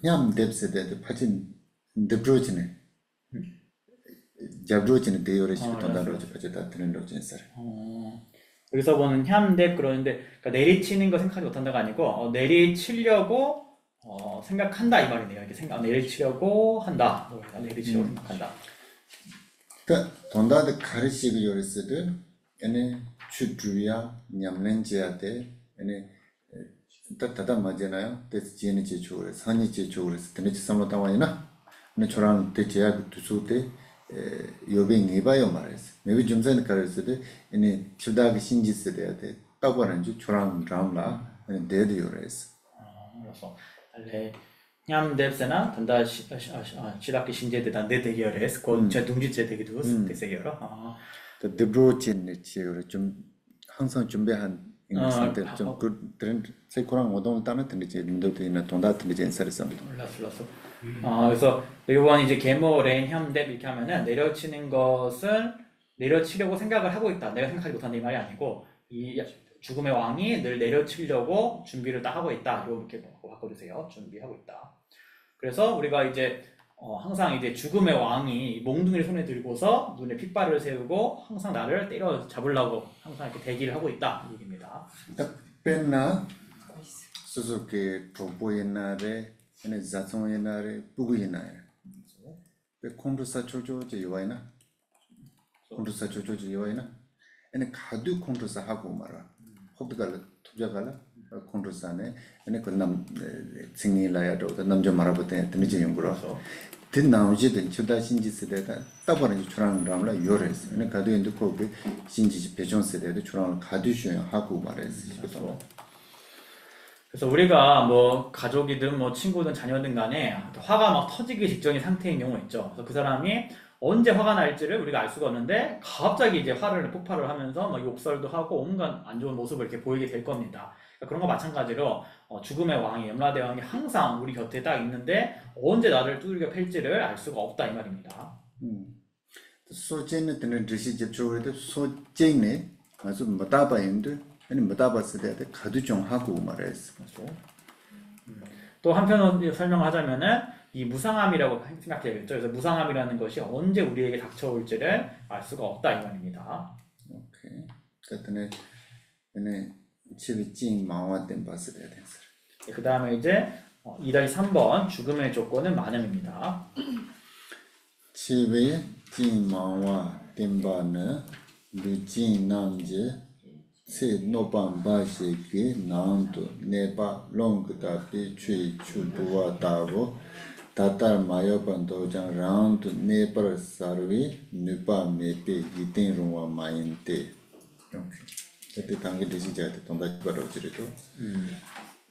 S1: 냠 뎁스데 파진 드브로지네 잡로지네 대요레시 돈다로지 파제다 드는 로진서.
S2: 여기서 보는 냠뎁 그러는데 그러니까 내리치는 거 생각하지 못한다가 아니고 내리치려고 생각한다 이 말이네요. 이렇게 내리치려고 한다. 내리치려고 생각한다.
S1: 그 돈다데 가르치고 요리스들 얘네 추주야 냠렌지야데 얘네 다다 맞잖아요. 그래서 지는 지주를 선이 지주를 근데 지상로 당와이나 근데 저랑 대제야 두수때 요뱅 이바요 말했어. 매비 좀 전에 가르쳤을 때 얘네 주다가 신지스돼야 돼. 따고는 주 저랑 람라 데드 요래서.
S2: 그래서 알레 냠뎁스나 단다 시라키 신제데다 데데기어레스 고체 둥지제 되기도 데세기어라.
S1: 그 드브로친네 지요를 좀 항상 준비한 인상들 좀 그런 세코랑 오동 따는 데 인도도 있는 돈다들 이제 인사했습니다.
S2: 몰랐어. 그래서 이번 이제 계모 레인 냠뎁 이렇게 하면은 내려치는 것을 내려치려고 생각을 하고 있다. 내가 생각하지 못한다 이 말이 아니고 이 죽음의 왕이 늘 내려치려고 준비를 딱 하고 있다. 이렇게 바꿔주세요. 준비하고 있다. 그래서 우리가 이제 항상 이제 죽음의 왕이 몽둥이를 손에 들고서 눈에 핏발을 세우고 항상 나를 때려 잡으려고 항상 이렇게 대기를 하고 있다. 이 얘기입니다.
S1: 펜나 수수께 프로포에나레 ene zatsonyenare buguyenare pe kondusa chochoje yowaina kondusa chochoje yowaina ene khadu kondusa ha고 말아 호드갈 투자갈 kondusa네 ene 그남 칭이라야도 남자 말아보때 드미지 연구로서 든 나오지든 주다 신지스데다 따버는 주랑 ram라 요레스 ene 가도 인도 거기 신지 배정세대도 주랑 가두셔 하고 말했어.
S2: 그래서 우리가 뭐 가족이든 뭐 친구든 자녀든 간에 화가 막 터지기 직전인 상태인 경우 있죠. 그래서 그 사람이 언제 화가 날지를 우리가 알 수가 없는데 갑자기 이제 화를 폭발을 하면서 막 욕설도 하고 온갖 안 좋은 모습을 이렇게 보이게 될 겁니다. 그러니까 그런 거 마찬가지로 죽음의 왕이 염라대왕이 항상 우리 곁에 딱 있는데 언제 나를 두들겨 팰지를 알 수가 없다 이 말입니다.
S1: 소제는 드는 드시 접촉해도 소제네 아주 못다바인데 아니 못다봤을 때 가도 좀 하고 말했어.
S2: 또 한편으로 설명하자면은 이 무상함이라고 생각해야겠죠. 그래서 무상함이라는 것이 언제 우리에게 닥쳐올지를 알 수가 없다 이 말입니다.
S1: 오케이. 그랬더니 얘네 집이 찐 마와된 봤을 때 됐어.
S2: 그 다음에 이제 2-3번 죽음의 조건은 만음입니다.
S1: 집이 찐 마와 된 루진 남제 세 노반 바시기 나운도 네바 롱그다 비추이 추두와 다고 다달 마요반 도장 라운드 네버 사르비 누바 메페 이텐루와 마인테 이렇게 그때 당기 되시자때 동다 벌어지리도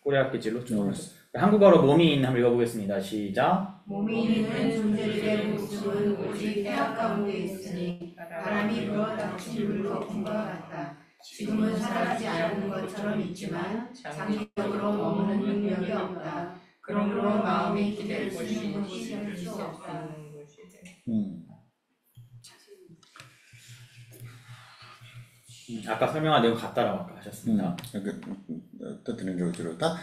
S2: 꼬리학기질로 좀 한국어로 몸이 한번 읽어보겠습니다. 시작.
S3: 몸이 있는 존재들의 목숨은 오직 태양 가운데 있으니 바람이 불어 닥친 물거품과 같다. 지금은 사라지지 않는 것처럼 있지만 장기적으로 머무는 능력이 없다. 그러므로 마음이 기댈 수 있는 곳이 될 수 없다.
S2: 아까 설명한 내용 같다라고 아까 하셨습니다.
S1: 또 드는 저로 다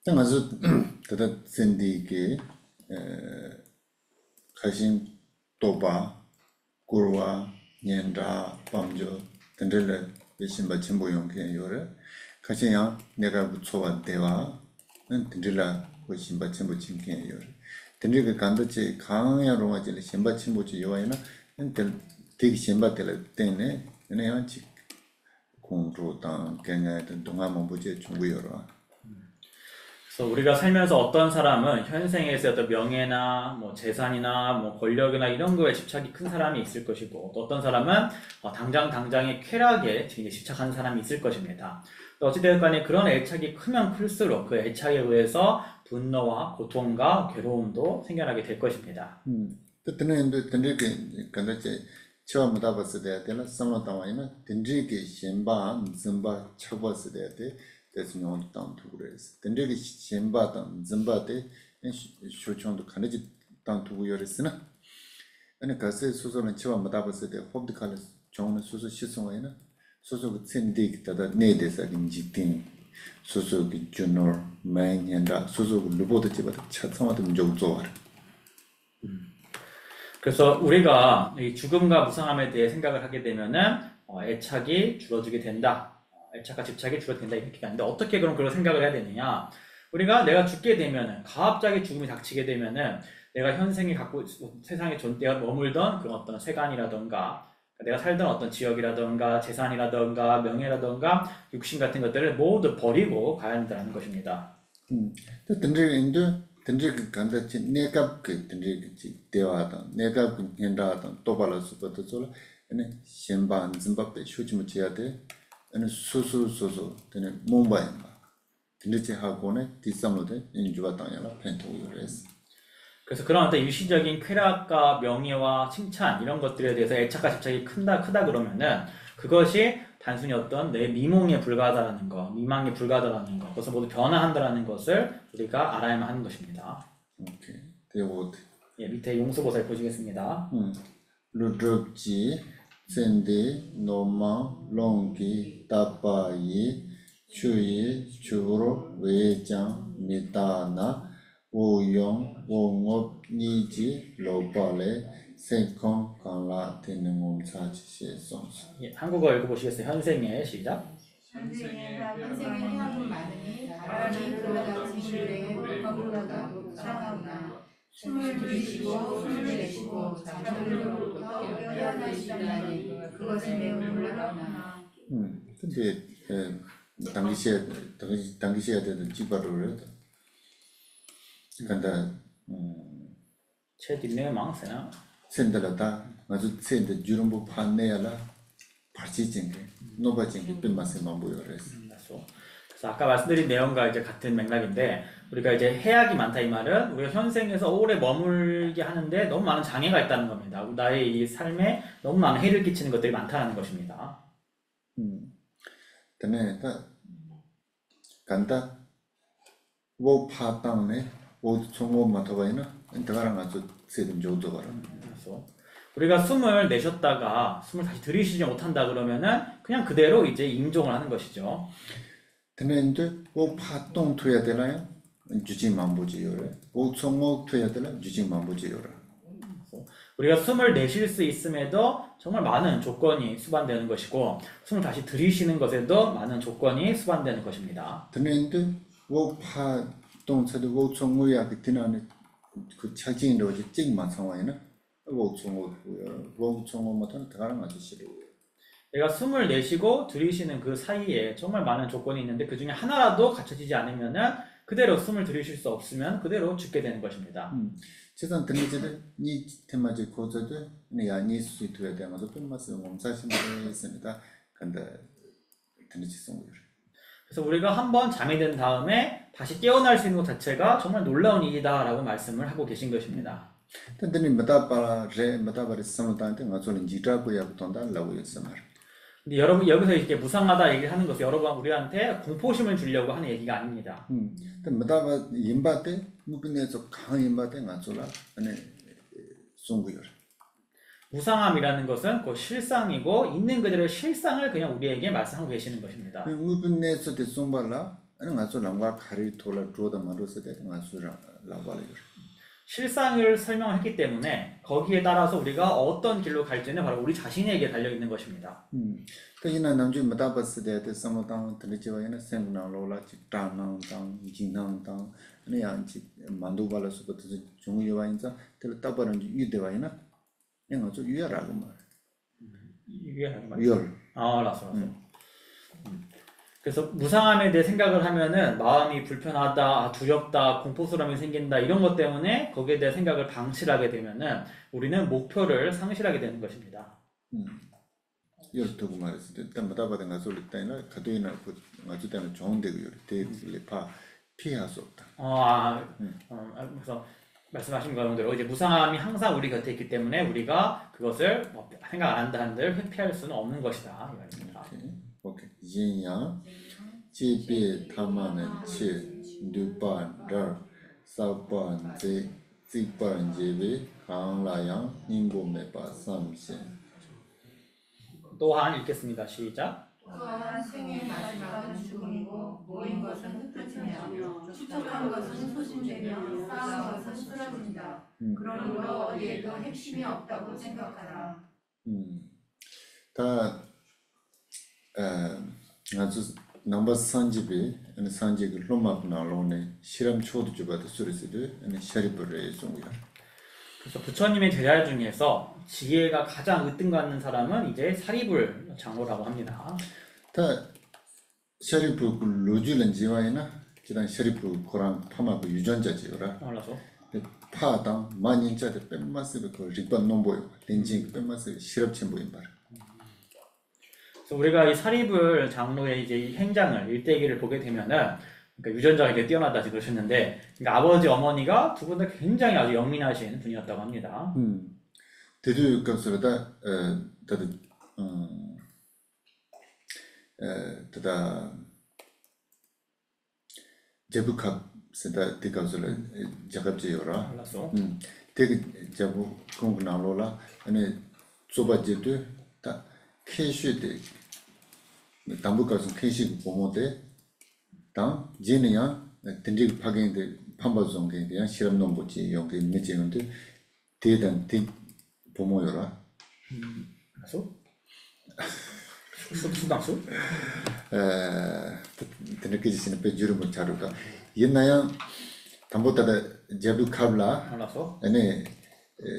S1: 아주 더더 센디게 가신 또바 구르와 년다 밤저 던들레 배신 받침 보용게 요래 가시야 내가 붙여와 대화 는 던들라 배신 받침 보침게 요래 던들게 간도체 강야로 와질 신받침 보지 요아이나 되게 신받들 때네 내가 지 공로당 경야의 동아만 보지 중국어로
S2: 그래서 우리가 살면서 어떤 사람은 현생에서 어떤 명예나 뭐 재산이나 뭐 권력이나 이런 거에 집착이 큰 사람이 있을 것이고 또 어떤 사람은 당장의 쾌락에 집착하는 사람이 있을 것입니다. 어찌되었 간에 그런 애착이 크면 클수록 그 애착에 의해서 분노와 고통과 괴로움도 생겨나게 될 것입니다.
S1: 그때는 던지게 간다체 처음 받았을 때 때는 삼라다와이나 던지게 신바 즘바 쳐봤을 때 대승용 땅도 그래서 던지게 신바당 즘바데 쇼총도 간지 땅도 요랬으나 아니 가서 소소는 처음 받았을 때 홉디칼 정은 소소 시송이나 소소 쳔디 다다 네데서 김지팅 소소 주너 매년다 소소 루보드 집어도 차성화도 문제없어.
S2: 그래서 우리가 이 죽음과 무상함에 대해 생각을 하게 되면은 애착이 줄어들게 된다. 애착과 집착이 줄어든다 이렇게 하는데 어떻게 그럼 그런 생각을 해야 되느냐? 우리가 내가 죽게 되면은 갑자기 죽음이 닥치게 되면은 내가 현생에 갖고 세상에 내가 머물던 그런 어떤 세간이라던가 내가 살던 어떤 지역이라던가 재산이라던가 명예라던가 육신 같은 것들을 모두 버리고 가야 한다는 것입니다.
S1: 또 던지게 간다치 내가 그 던지게 대화다 내가 그 현다다 또발라서 버터서 아니 신반 짐바페 쇼치무 지야데 아니 소소소소 되네 몽바이마 던지게 하고네 디삼로데 인주바 땅야라 펜토요레스
S2: 그래서 그런 어떤 일시적인 쾌락과 명예와 칭찬 이런 것들에 대해서 애착과 집착이 크다 그러면은 그것이 단순히 어떤 내 미몽에 불과하다라는 거, 미망에 불과하다라는 거, 그것을 모두 변화한다라는 것을 우리가 알아야만 하는 것입니다.
S1: 오케이. 대보트.
S2: 예, 밑에 용수보살 보시겠습니다.
S1: 루드럽지 센데 노마 롱기 따빠이 추이 추로 외장 미다나 오용 오업 니지 로발레 세컨 강라 되는 몸사지시의 songs.
S2: 예, 한국어 읽어보시겠어요? 현생의 시작.
S3: 현생의 해악은 많으니 바람이 그러다 진실에 물가보다도 사랑하구나. 숨을 들이쉬고 숨을 내쉬고 자녀들로부터 헤어나시다니 그것이 매우 놀랍구나.
S1: 근데 당시에 되는 지바로를 간다
S2: 제 뒷내에 망세요.
S1: 센들다 아주 센데 주름부 판내야라 파치징게 노바징게 빈마세만 보여res.
S2: 그래서 아까 말씀드린 내용과 이제 같은 맥락인데 우리가 이제 해악이 많다 이 말은 우리가 현생에서 오래 머물게 하는데 너무 많은 장애가 있다는 겁니다. 나의 이 삶에 너무 많은 해를 끼치는 것들이 많다는 것입니다.
S1: 근데 간다 뭐 파땅네 뭐 총고 맡아봐이나 인터가랑 아주 세든 좋도 봐라.
S2: 그래서 우리가 숨을 내쉬었다가 숨을 다시 들이쉬지 못한다 그러면은 그냥 그대로 이제 임종을 하는 것이죠.
S1: 근데 뭐 파똥 투야 되나요? 주지만 보지요래. 뭐 총고 투야 되나? 주지만 보지요라.
S2: 우리가 숨을 내쉴 수 있음에도 정말 많은 조건이 수반되는 것이고 숨을 다시 들이쉬는 것에도 많은 조건이 수반되는 것입니다.
S1: 근데 뭐 파똥 차도 뭐 총고야 그때는 그 착진으로 이제 찍만 상황이나 뭐 총고고요. 뭐 총고부터는 다른 아주 싫어요.
S2: 내가 숨을 내쉬고 들이쉬는 그 사이에 정말 많은 조건이 있는데 그 중에 하나라도 갖춰지지 않으면은 그대로 숨을 들이쉴 수 없으면 그대로 죽게 되는 것입니다.
S1: 세상 들리지는 이 테마지 고저도 내가 니 수익도에 대한 것도 말씀 몸사심을 했습니다. 근데 들리지 성구요.
S2: 그래서 우리가 한번 잠이 든 다음에 다시 깨어날 수 있는 것 자체가 정말 놀라운 일이다라고 말씀을 하고 계신 것입니다.
S1: 근데 메타바레 삼단한테 맞서는 지라고야 부ton다 라고 했으말.
S2: 근데 여러분 여기서 이렇게 무상하다 얘기를 하는 것은 여러분 우리한테 공포심을 주려고 하는 얘기가 아닙니다.
S1: 근데 메타바 임바테 무빈에서 강 임바테 맞서라 아니 송구요.
S2: 무상함이라는 것은 그 실상이고 있는 그대로 실상을 그냥 우리에게 말씀하고 계시는 것입니다.
S1: 무분내서 대 송발라 아니 가서 랑과 가리 돌아 줘다 말어서 대 가서 라발이
S2: 실상을 설명했기 때문에 거기에 따라서 우리가 어떤 길로 갈지는 바로 우리 자신에게 달려 있는 것입니다.
S1: 그이나 남주 마다버스 대 사모당 들리지와이나 생나로라 직다나당 진나당 아니 안지 만두발서부터 종유와인자 들 따버는 유대와이나 내가 좀 유야라고 말.
S2: 유야라는 말.
S1: 유열.
S2: 알았어. 그래서 무상함에 대해 생각을 하면은 마음이 불편하다, 두렵다, 공포스러움이 생긴다 이런 것 때문에 거기에 대해 생각을 방치하게 되면은 우리는 목표를 상실하게 되는 것입니다.
S1: 열두고 말했을 때 일단 마다바든 가서 일단이나 가도이나 그 가지다는 좋은데 그 대를 피할 수 없다.
S2: 그래서 말씀하신 것대로 이제 무상함이 항상 우리 곁에 있기 때문에 우리가 그것을 생각 안 한다 한들 회피할 수는 없는 것이다 이 말입니다.
S1: 오케이. 인양 지비 타마는 치 두반 더 사반 제 지반 제비 강라양 님보메바 삼신
S2: 또한 읽겠습니다. 시작.
S3: 또한 생의 마지막은 죽음이고 모인 것은 흩어지며 축적한 것은 소진되며 쌓은 것은 쓰러진다. 그러므로 어디에도 핵심이 없다고 생각하라.
S1: 다 아주 넘버 산지비 아니 산지를 로마브 나로네 실험 초도 주바도 소리스도 아니 샤리브르의 종이야.
S2: 그래서 부처님의 제자 중에서 지혜가 가장 으뜸받는 사람은 이제 사리불 장로라고 합니다.
S1: 다 샤리브 로줄은 지와이나 지단 샤리브 고랑 파마고 유전자지요라.
S2: 알아서.
S1: 파당 만인자들 뺀마스를 그 리반 nom보요. 렌징 뺀마스 실업체 보인 말.
S2: 그래서 우리가 이 사리불 장로의 이제 이 행장을 일대기를 보게 되면은 그러니까 유전자가 이렇게 뛰어나다 그러셨는데 그러니까 아버지 어머니가 두 분 다 굉장히 아주 영민하신 분이었다고 합니다.
S1: 대두 값으로다 다들 다다 제부캅 세다 대값으로 작업지요라.
S2: 알았어.
S1: 되게 제부 공부 나로라 아니 소바제도 다 캐슈데 담부가서 캐시 보모데 당 제네야 든지 파게인데 판바종게 그냥 실험 넘보지 여기 메제는데 대단 대 보모요라.
S2: 알았어? 수당수?
S1: 드네케지스는 베주르모 차루가 옛나야 담보다다 제부 카블라
S2: 알았어.
S1: 아니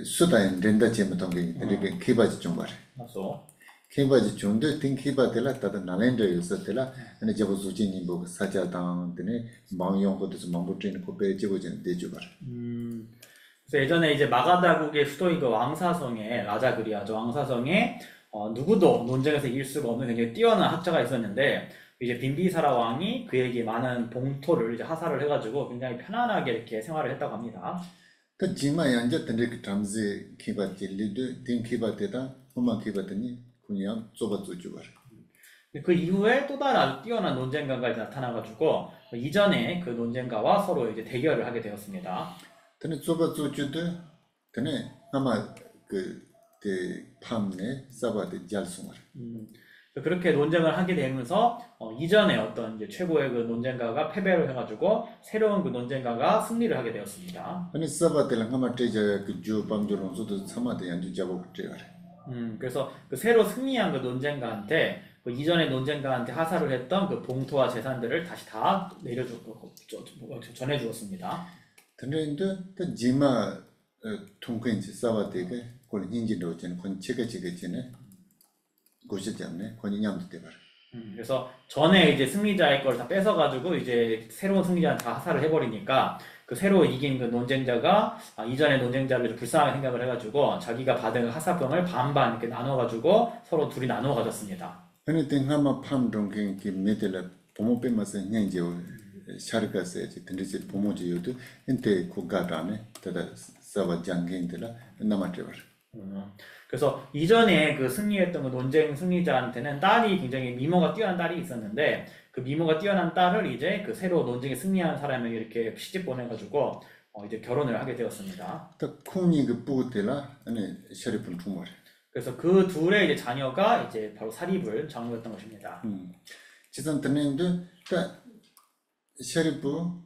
S1: 수다인 렌다 제메통게 되게 키바지 좀 말해.
S2: 알았어.
S1: 키바지 좀데 팅 키바텔라 따다 나렌데 요서텔라 아니 제부 수진이 뭐 사자당 드네 망용 것도 망보트인 코페 제부진 대주발.
S2: 그래서 예전에 이제 마가다국의 수도인 그 왕사성에 라자그리아죠. 왕사성에 누구도 논쟁에서 이길 수가 없는 굉장히 뛰어난 학자가 있었는데 이제 빈비사라 왕이 그에게 많은 봉토를 이제 하사를 해가지고 굉장히 편안하게 이렇게 생활을 했다고 합니다.
S1: 그 지마에 앉았던데 그 잠시 키바티 리드 팅 키바테다 엄마 키바테니 그냥 좁아주주발.
S2: 그 이후에 또 다른 아주 뛰어난 논쟁가가 나타나가지고 이전에 그 논쟁가와 서로 이제 대결을 하게 되었습니다.
S1: 근데 좁아주주도 근데 아마 그 팜네 사바데 잘송을.
S2: 그렇게 논쟁을 하게 되면서 이전에 어떤 이제 최고의 그 논쟁가가 패배를 해가지고 새로운 그 논쟁가가 승리를 하게 되었습니다.
S1: 아니 사바데랑 아마 제자 그주 밤조론소도 사마데 안주 잡고 그래요.
S2: 그래서 그 새로 승리한 그 논쟁가한테 그 이전의 논쟁가한테 하사를 했던 그 봉토와 재산들을 다시 다 내려주고 전해주었습니다.
S1: 근데 또 지마 통근지 사바데게 콜 인지도 전 건체게지게지네 고시잖네 권이냠도 되발.
S2: 그래서 전에 이제 승리자의 걸 다 뺏어가지고 이제 새로운 승리자한테 다 하사를 해버리니까 그 새로 이긴 그 논쟁자가 이전의 논쟁자를 좀 불쌍하게 생각을 해가지고 자기가 받은 하사병을 반반 이렇게 나눠가지고 서로 둘이 나누어 가졌습니다.
S1: 근데 땡하마 팜동게 기 메텔라 보모 빼마서 냥제 샤르가세 근데지 보모지요도 엔테 고가다네 다다 사바 장게인들라 나마트발.
S2: 그래서 이전에 그 승리했던 그 논쟁 승리자한테는 딸이 굉장히 미모가 뛰어난 딸이 있었는데 그 미모가 뛰어난 딸을 이제 그 새로 논쟁에 승리한 사람에게 이렇게 시집 보내가지고 이제 결혼을 하게 되었습니다.
S1: 딱 콩이 그 뿌텔라 아니 샤리푼 투머리.
S2: 그래서 그 둘의 이제 자녀가 이제 바로 사리불 장로였던 것입니다.
S1: 지선 드네도 다 샤리부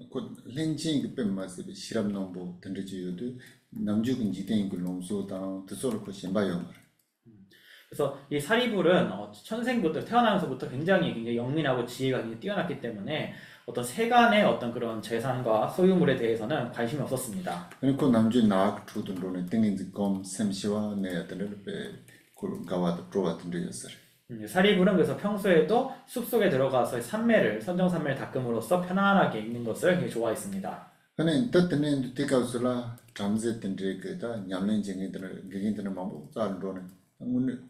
S1: 곧 렌징 그 뱀마스 시랍 농부 던지유도 남주군 지대인 그 농소당 드소를 거 신바요.
S2: 그래서 이 사리불은 천생부터 태어나면서부터 굉장히 영민하고 지혜가 굉장히 뛰어났기 때문에 어떤 세간의 어떤 그런 재산과 소유물에 대해서는 관심이 없었습니다.
S1: 그리고 남주 나악 투든로는 땡인지 검 샘시와 내야들을 그 가와도 들어와 던져였어요.
S2: 사리불은 그래서 평소에도 숲속에 들어가서 선정산매를 닦음으로써 편안하게 있는 것을 굉장히 좋아했습니다.
S1: 근데 뜻은 티가우스라 잠재 던져 그다 냠렌쟁이들 개인들 마음 잘로는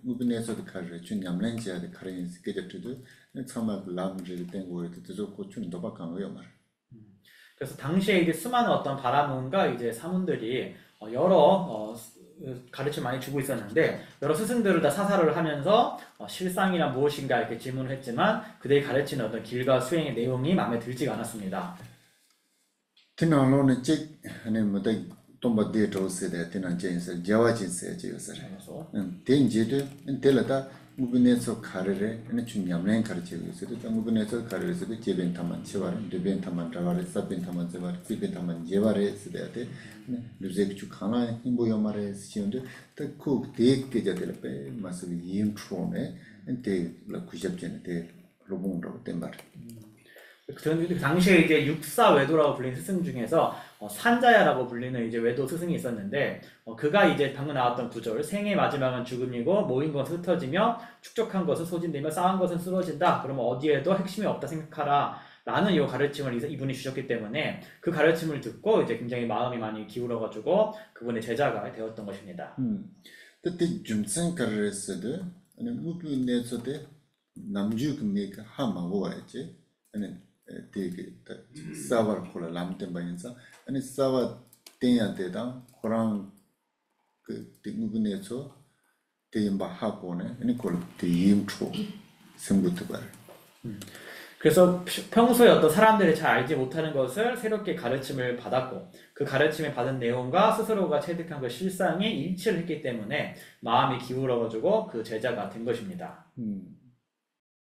S1: 무빈에서도 가르 준 냠렌지야데 가르인스 게제트도 처음에 람지를 땡고에도 좋고 준 도박한 거요 말.
S2: 그래서 당시에 이제 수많은 어떤 바라문과 이제 사문들이 여러 가르침 많이 주고 있었는데 여러 스승들을 다 사사를 하면서 실상이란 무엇인가 이렇게 질문을 했지만 그들이 가르치는 어떤 길과 수행의 내용이 마음에 들지가 않았습니다.
S1: 티나로는 직 아니 뭐데 tomba de tinan jense jawa jinse jeyosare denjedo telata mubineso kharere ene chunyamlen kharche yosere mubineso kharere se jeben taman cheware deben taman raware sabben taman cheware siben taman jeware sidate luzek chu khana himbo yomare sionde ta ku de ke jadele pe masabi yimtrone ente la kujabjene de robungro tembar
S2: 그 당시에 이제 육사 외도라고 불리는 스승 중에서 산자야라고 불리는 이제 외도 스승이 있었는데 그가 이제 방금 나왔던 구절 생의 마지막은 죽음이고 모인 것은 흩어지며 축적한 것은 소진되며 쌓은 것은 쓰러진다. 그러면 어디에도 핵심이 없다 생각하라. 라는 이 가르침을 이분이 주셨기 때문에 그 가르침을 듣고 이제 굉장히 마음이 많이 기울어가지고 그분의 제자가 되었던 것입니다.
S1: 그때 좀생 가르쳤어도 아니 무비네서데 남주 금메가 하마고 와야지 아니 되게 사와를 콜라 람템바인사 아니 사와 때야 되다 그런 그 대부분에서 대임바 하고네 아니 콜 대임초 생부터 말
S2: 그래서 평소에 어떤 사람들이 잘 알지 못하는 것을 새롭게 가르침을 받았고 그 가르침을 받은 내용과 스스로가 체득한 그 실상이 일치를 했기 때문에 마음이 기울어가지고 그 제자가 된 것입니다.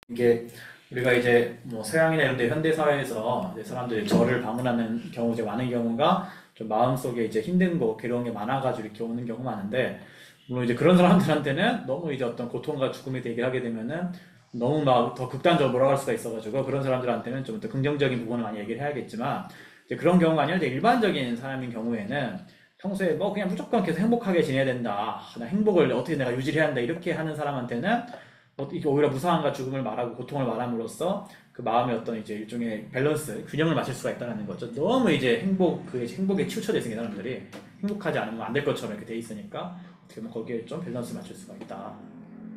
S2: 이게 우리가 이제 뭐 서양이나 이런 데 현대 사회에서 이제 사람들이 절을 방문하는 경우 이제 많은 경우가 좀 마음속에 이제 힘든 거, 괴로운 게 많아가지고 이렇게 오는 경우가 많은데 물론 이제 그런 사람들한테는 너무 이제 어떤 고통과 죽음에 대비하게 되면은 너무 막 더 극단적으로 몰아갈 수가 있어가지고 그런 사람들한테는 좀 더 긍정적인 부분을 많이 얘기를 해야겠지만 이제 그런 경우가 아니라 이제 일반적인 사람인 경우에는 평소에 뭐 그냥 무조건 계속 행복하게 지내야 된다. 나 행복을 어떻게 내가 유지해야 한다. 이렇게 하는 사람한테는 이게 오히려 무상함과 죽음을 말하고 고통을 말함으로써 그 마음의 어떤 이제 일종의 밸런스, 균형을 맞출 수가 있다는 거죠. 너무 이제 행복에 치우쳐져 있으니까 사람들이 행복하지 않으면 안 될 것처럼 이렇게 돼 있으니까 어떻게 보면 거기에 좀 밸런스 맞출 수가 있다.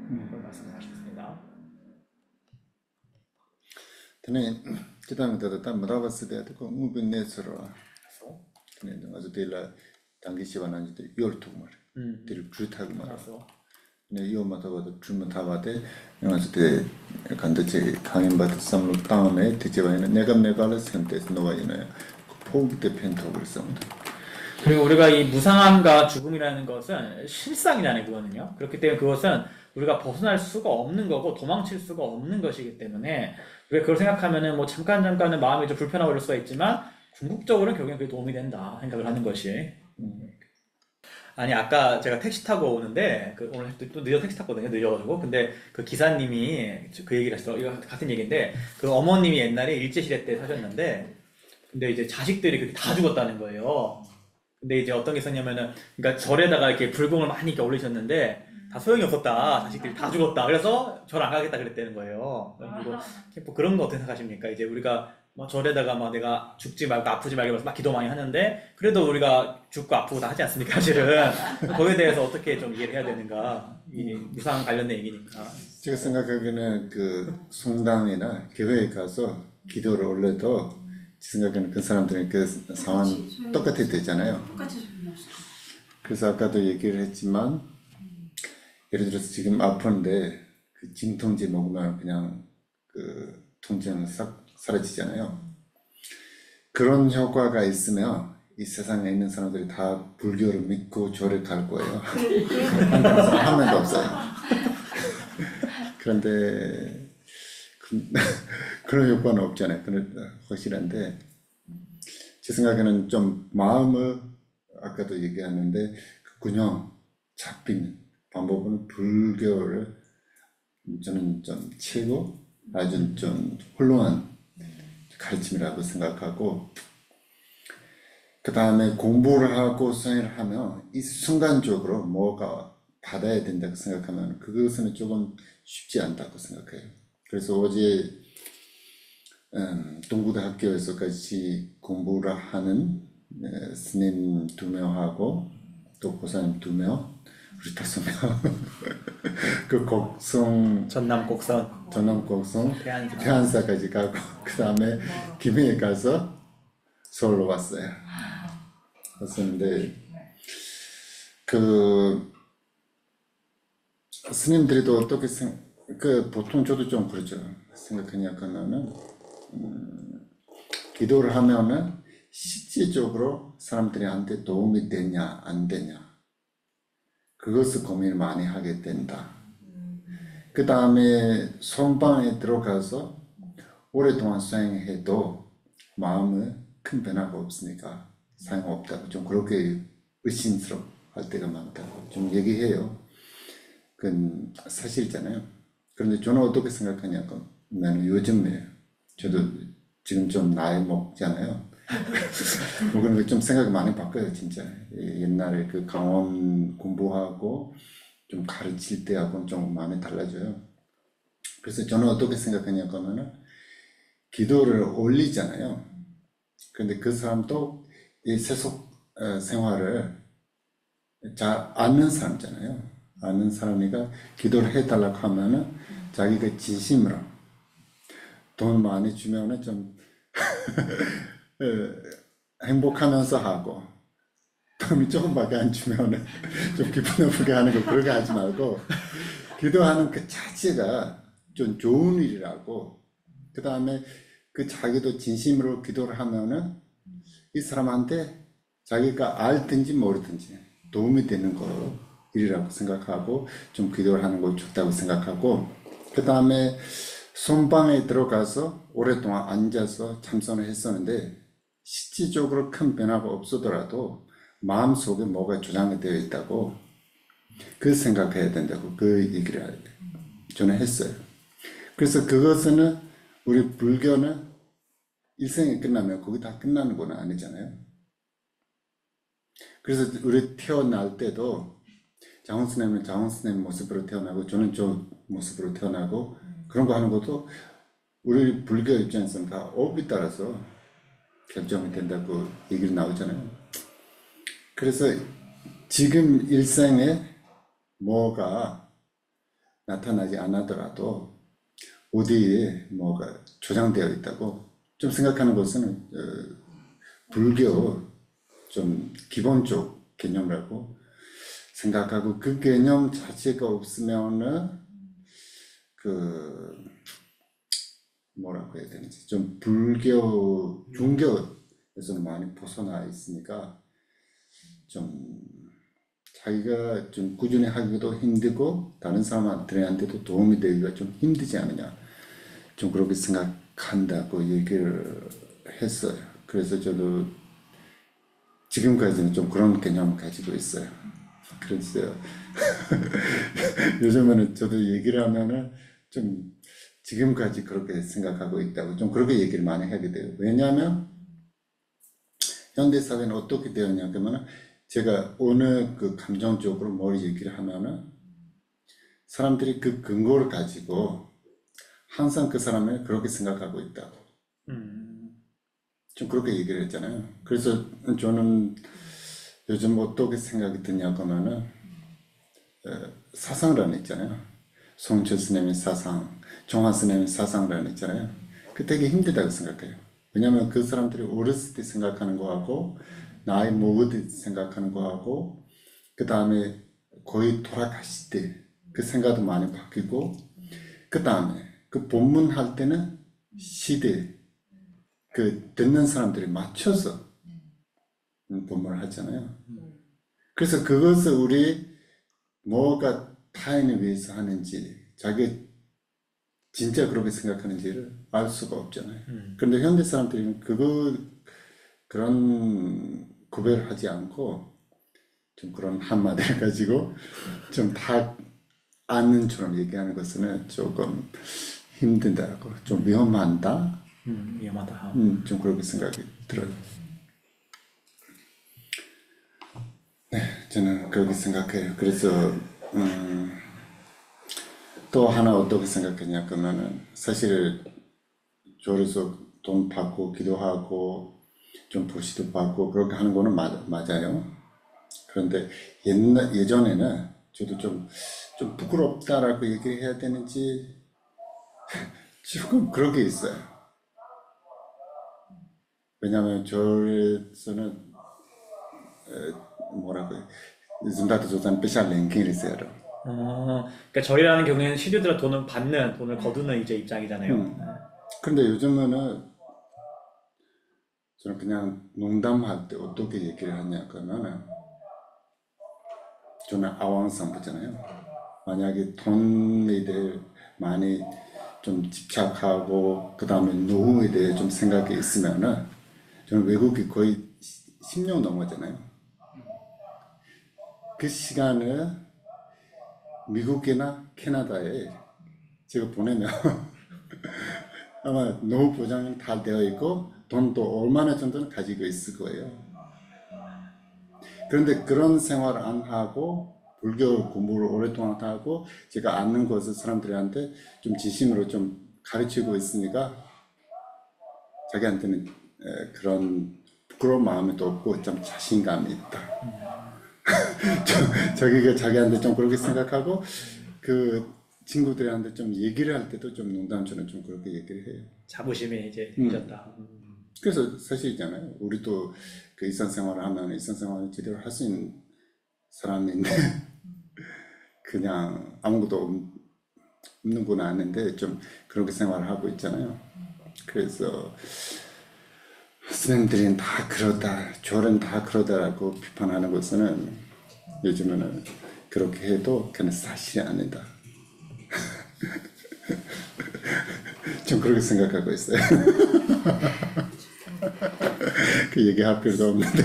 S2: 그런 말씀을 하셨습니다.
S1: 근데 그다음에 더 물어봤을 때 그 무빈네서로 근데 아주 데라 당기 시반한지도 열두 말 들 주타고 말아서 네 요마다도 주문 타바데 영화서 때 간다체 강인바드 삼로 다음에 뒤집어는 내가 선택 놓아이네 포기 때 펜토를 썼다.
S2: 그리고 우리가 이 무상함과 죽음이라는 것은 실상이라는 거거든요. 그렇기 때문에 그것은 우리가 벗어날 수가 없는 거고 도망칠 수가 없는 것이기 때문에 우리가 그걸 생각하면은 뭐 잠깐은 마음이 좀 불편하고 이럴 수가 있지만 궁극적으로는 결국엔 그게 도움이 된다 생각을 하는 것이. 아니 아까 제가 택시 타고 오는데 오늘 또 늦어 택시 탔거든요. 늦어가지고 근데 그 기사님이 그 얘기를 하시더라고요. 이거 같은 얘기인데 그 어머님이 옛날에 일제시대 때 사셨는데 근데 이제 자식들이 그렇게 다 죽었다는 거예요. 근데 이제 어떤 게 있었냐면은 그러니까 절에다가 이렇게 불공을 많이 이렇게 올리셨는데 다 소용이 없었다. 자식들이 다 죽었다. 그래서 절 안 가겠다 그랬다는 거예요. 그리고 뭐 그런 거 어떻게 생각하십니까? 이제 우리가 막 절에다가 막 내가 죽지 말고 아프지 말고 막 기도 많이 하는데 그래도 우리가 죽고 아프고 다 하지 않습니까? 사실은 거기에 대해서 어떻게 좀 이해를 해야 되는가? 이 무상 관련된 얘기니까.
S1: 제가 생각하기에는 그 성당이나 교회에 가서 기도를 올려도 제 생각에는 그 사람들은 그 상황 똑같아 되잖아요. 그래서 아까도 얘기를 했지만 예를 들어서 지금 아픈데 그 진통제 먹으면 그냥 그 통증은 싹 사라지잖아요. 그런 효과가 있으면 이 세상에 있는 사람들이 다 불교를 믿고 절에 갈 거예요. 한국 사람 한 명도 없어요. 그런데 그런 효과는 없잖아요. 확실한데 제 생각에는 좀 마음을 아까도 얘기했는데 그 균형 잡히는 방법은 불교를 저는 좀 최고 아주 좀 훌륭한 가르침이라고 생각하고 그 다음에 공부를 하고 수행을 하면 이 순간적으로 뭐가 받아야 된다고 생각하면 그것은 조금 쉽지 않다고 생각해요. 그래서 어제 동부대학교에서 같이 공부를 하는 스님 2명하고 또 보사님 2명 우리 5명 그 곡성
S2: 전남 곡선
S1: 태안사까지 가고 그 다음에 김해에 가서 서울로 왔어요. 왔었는데 그 스님들이도 어떻게 보통 저도 좀 그렇죠. 생각하냐면은 기도를 하면은 실질적으로 사람들한테 도움이 되냐 안 되냐 그것을 고민을 많이 하게 된다. 그 다음에 선방에 들어가서 오랫동안 수행해도 마음에 큰 변화가 없으니까 소용없다고 좀 그렇게 의심스러워할 때가 많다고 좀 얘기해요. 그건 사실이잖아요. 그런데 저는 어떻게 생각하냐면 요즘에 저도 지금 좀 나이 먹잖아요. 그런 좀 생각이 많이 바뀌어요, 진짜. 옛날에 그 강원 공부하고 좀 가르칠 때하고는 좀 많이 달라져요. 그래서 저는 어떻게 생각하냐면은 기도를 올리잖아요. 근데 그 사람도 이 세속 생활을 잘 아는 사람잖아요. 아는 사람이가 기도를 해달라고 하면은 자기가 진심으로 돈 많이 주면은 좀 행복하면서 하고 돈이 조금밖에 안 주면은 좀 기분 나쁘게 하는 거 그렇게 하지 말고 기도하는 그 자체가 좀 좋은 일이라고 그 다음에 그 자기도 진심으로 기도를 하면은 이 사람한테 자기가 알든지 모르든지 도움이 되는 거 일이라고 생각하고 좀 기도를 하는 거 좋다고 생각하고 그 다음에 선방에 들어가서 오랫동안 앉아서 참선을 했었는데 실질적으로 큰 변화가 없었더라도 마음속에 뭐가 조장이 되어 있다고 그 생각해야 된다고 그 얘기를 저는 했어요. 그래서 그것은 우리 불교는 일생이 끝나면 거기 다 끝나는 건 아니잖아요. 그래서 우리 태어날 때도 장원스님은 장원스님 모습으로 태어나고 저는 저 모습으로 태어나고 그런 거 하는 것도 우리 불교 입장에서는 다 업에 따라서 결정이 된다고 얘기를 나오잖아요. 그래서 지금 일생에 뭐가 나타나지 않았더라도 어디에 뭐가 조장되어 있다고 좀 생각하는 것은 불교 좀 기본적 개념이라고 생각하고 그 개념 자체가 없으면은 그 뭐라고 해야 되는지 좀 불교 종교에서는 많이 벗어나 있으니까 좀 자기가 좀 꾸준히 하기도 힘들고 다른 사람들한테도 도움이 되기가 좀 힘들지 않느냐 좀 그렇게 생각한다고 얘기를 했어요. 그래서 저도 지금까지는 좀 그런 개념을 가지고 있어요. 그래서 요즘에는 저도 얘기를 하면은 좀 지금까지 그렇게 생각하고 있다고 좀 그렇게 얘기를 많이 하게 돼요. 왜냐하면 현대사회는 어떻게 되었냐면 제가 어느 그 감정적으로 뭘 얘기를 하면은 사람들이 그 근거를 가지고 항상 그 사람을 그렇게 생각하고 있다고 좀 그렇게 얘기를 했잖아요. 그래서 저는 요즘 어떻게 생각이 드냐고 하면은 사상이라는 있잖아요. 송철 스님의 사상, 정화 스님의 사상이라는 있잖아요. 그 되게 힘들다고 생각해요. 왜냐하면 그 사람들이 어렸을 때 생각하는 거하고 나이 먹을 때 생각하는 거하고 그 다음에 거의 돌아가실 때 그 생각도 많이 바뀌고 그 다음에 그 본문할 때는 시대 그 듣는 사람들이 맞춰서 본문을 하잖아요. 그래서 그것을 우리 뭐가 타인을 위해서 하는지, 자기 진짜 그렇게 생각하는지를 알 수가 없잖아요. 그런데 현대 사람들은 그런 구별을 하지 않고 좀 그런 한마디를 가지고 좀 다 아는 처럼 얘기하는 것은 조금 힘들다고, 좀 위험하다.
S2: 위험하다.
S1: 좀 그렇게 생각이 들어요. 네, 저는 그렇게 생각해요. 그래서 또 하나 어떻게 생각하냐 그러면은 사실 절에서 돈 받고 기도하고 좀 보시도 받고 그렇게 하는 거는 맞아요. 그런데 예전에는 저도 좀 부끄럽다라고 얘기를 해야 되는지 조금 그런 게 있어요. 왜냐하면 절에서는 뭐라고 해, 준다도 조산 빼샬 랭킹을 있어요.
S2: 그러니까 저희라는 경우에는 신주들은 돈을 거두는 이제 입장이잖아요.
S1: 근데 요즘은 저는 그냥 농담할 때 어떻게 얘기를 하냐 그러면은 저는 아왕상부잖아요. 만약에 돈에 대해 많이 좀 집착하고 그 다음에 노후에 대해 좀 생각이 있으면은 저는 외국이 거의 10년 넘었잖아요. 그 시간을 미국이나 캐나다에 제가 보내면 아마 노후 보장은 다 되어 있고 돈도 얼마나 정도는 가지고 있을 거예요. 그런데 그런 생활을 안 하고 불교 공부를 오랫동안 하고 제가 아는 것을 사람들한테 좀 진심으로 좀 가르치고 있으니까 자기한테는 그런 부끄러운 마음이 또 없고 좀 자신감이 있다. 자기가 자기한테 좀 그렇게 생각하고 그 친구들한테 좀 얘기를 할 때도 좀 농담처럼 좀 그렇게 얘기를 해요.
S2: 자부심이 이제 생겼다.
S1: 그래서 사실이잖아요. 우리도 그 일상생활을 하면 일상생활을 제대로 할 수 있는 사람인데 그냥 아무것도 없는 건 아는데 좀 그렇게 생활을 하고 있잖아요. 그래서 스님들은 다 그러다, 졸은 다 그러다라고 비판하는 것은 요즘에는 그렇게 해도 그냥 사실이 아니다. 좀 그렇게 생각하고 있어요. 그 얘기할 필요도 없는데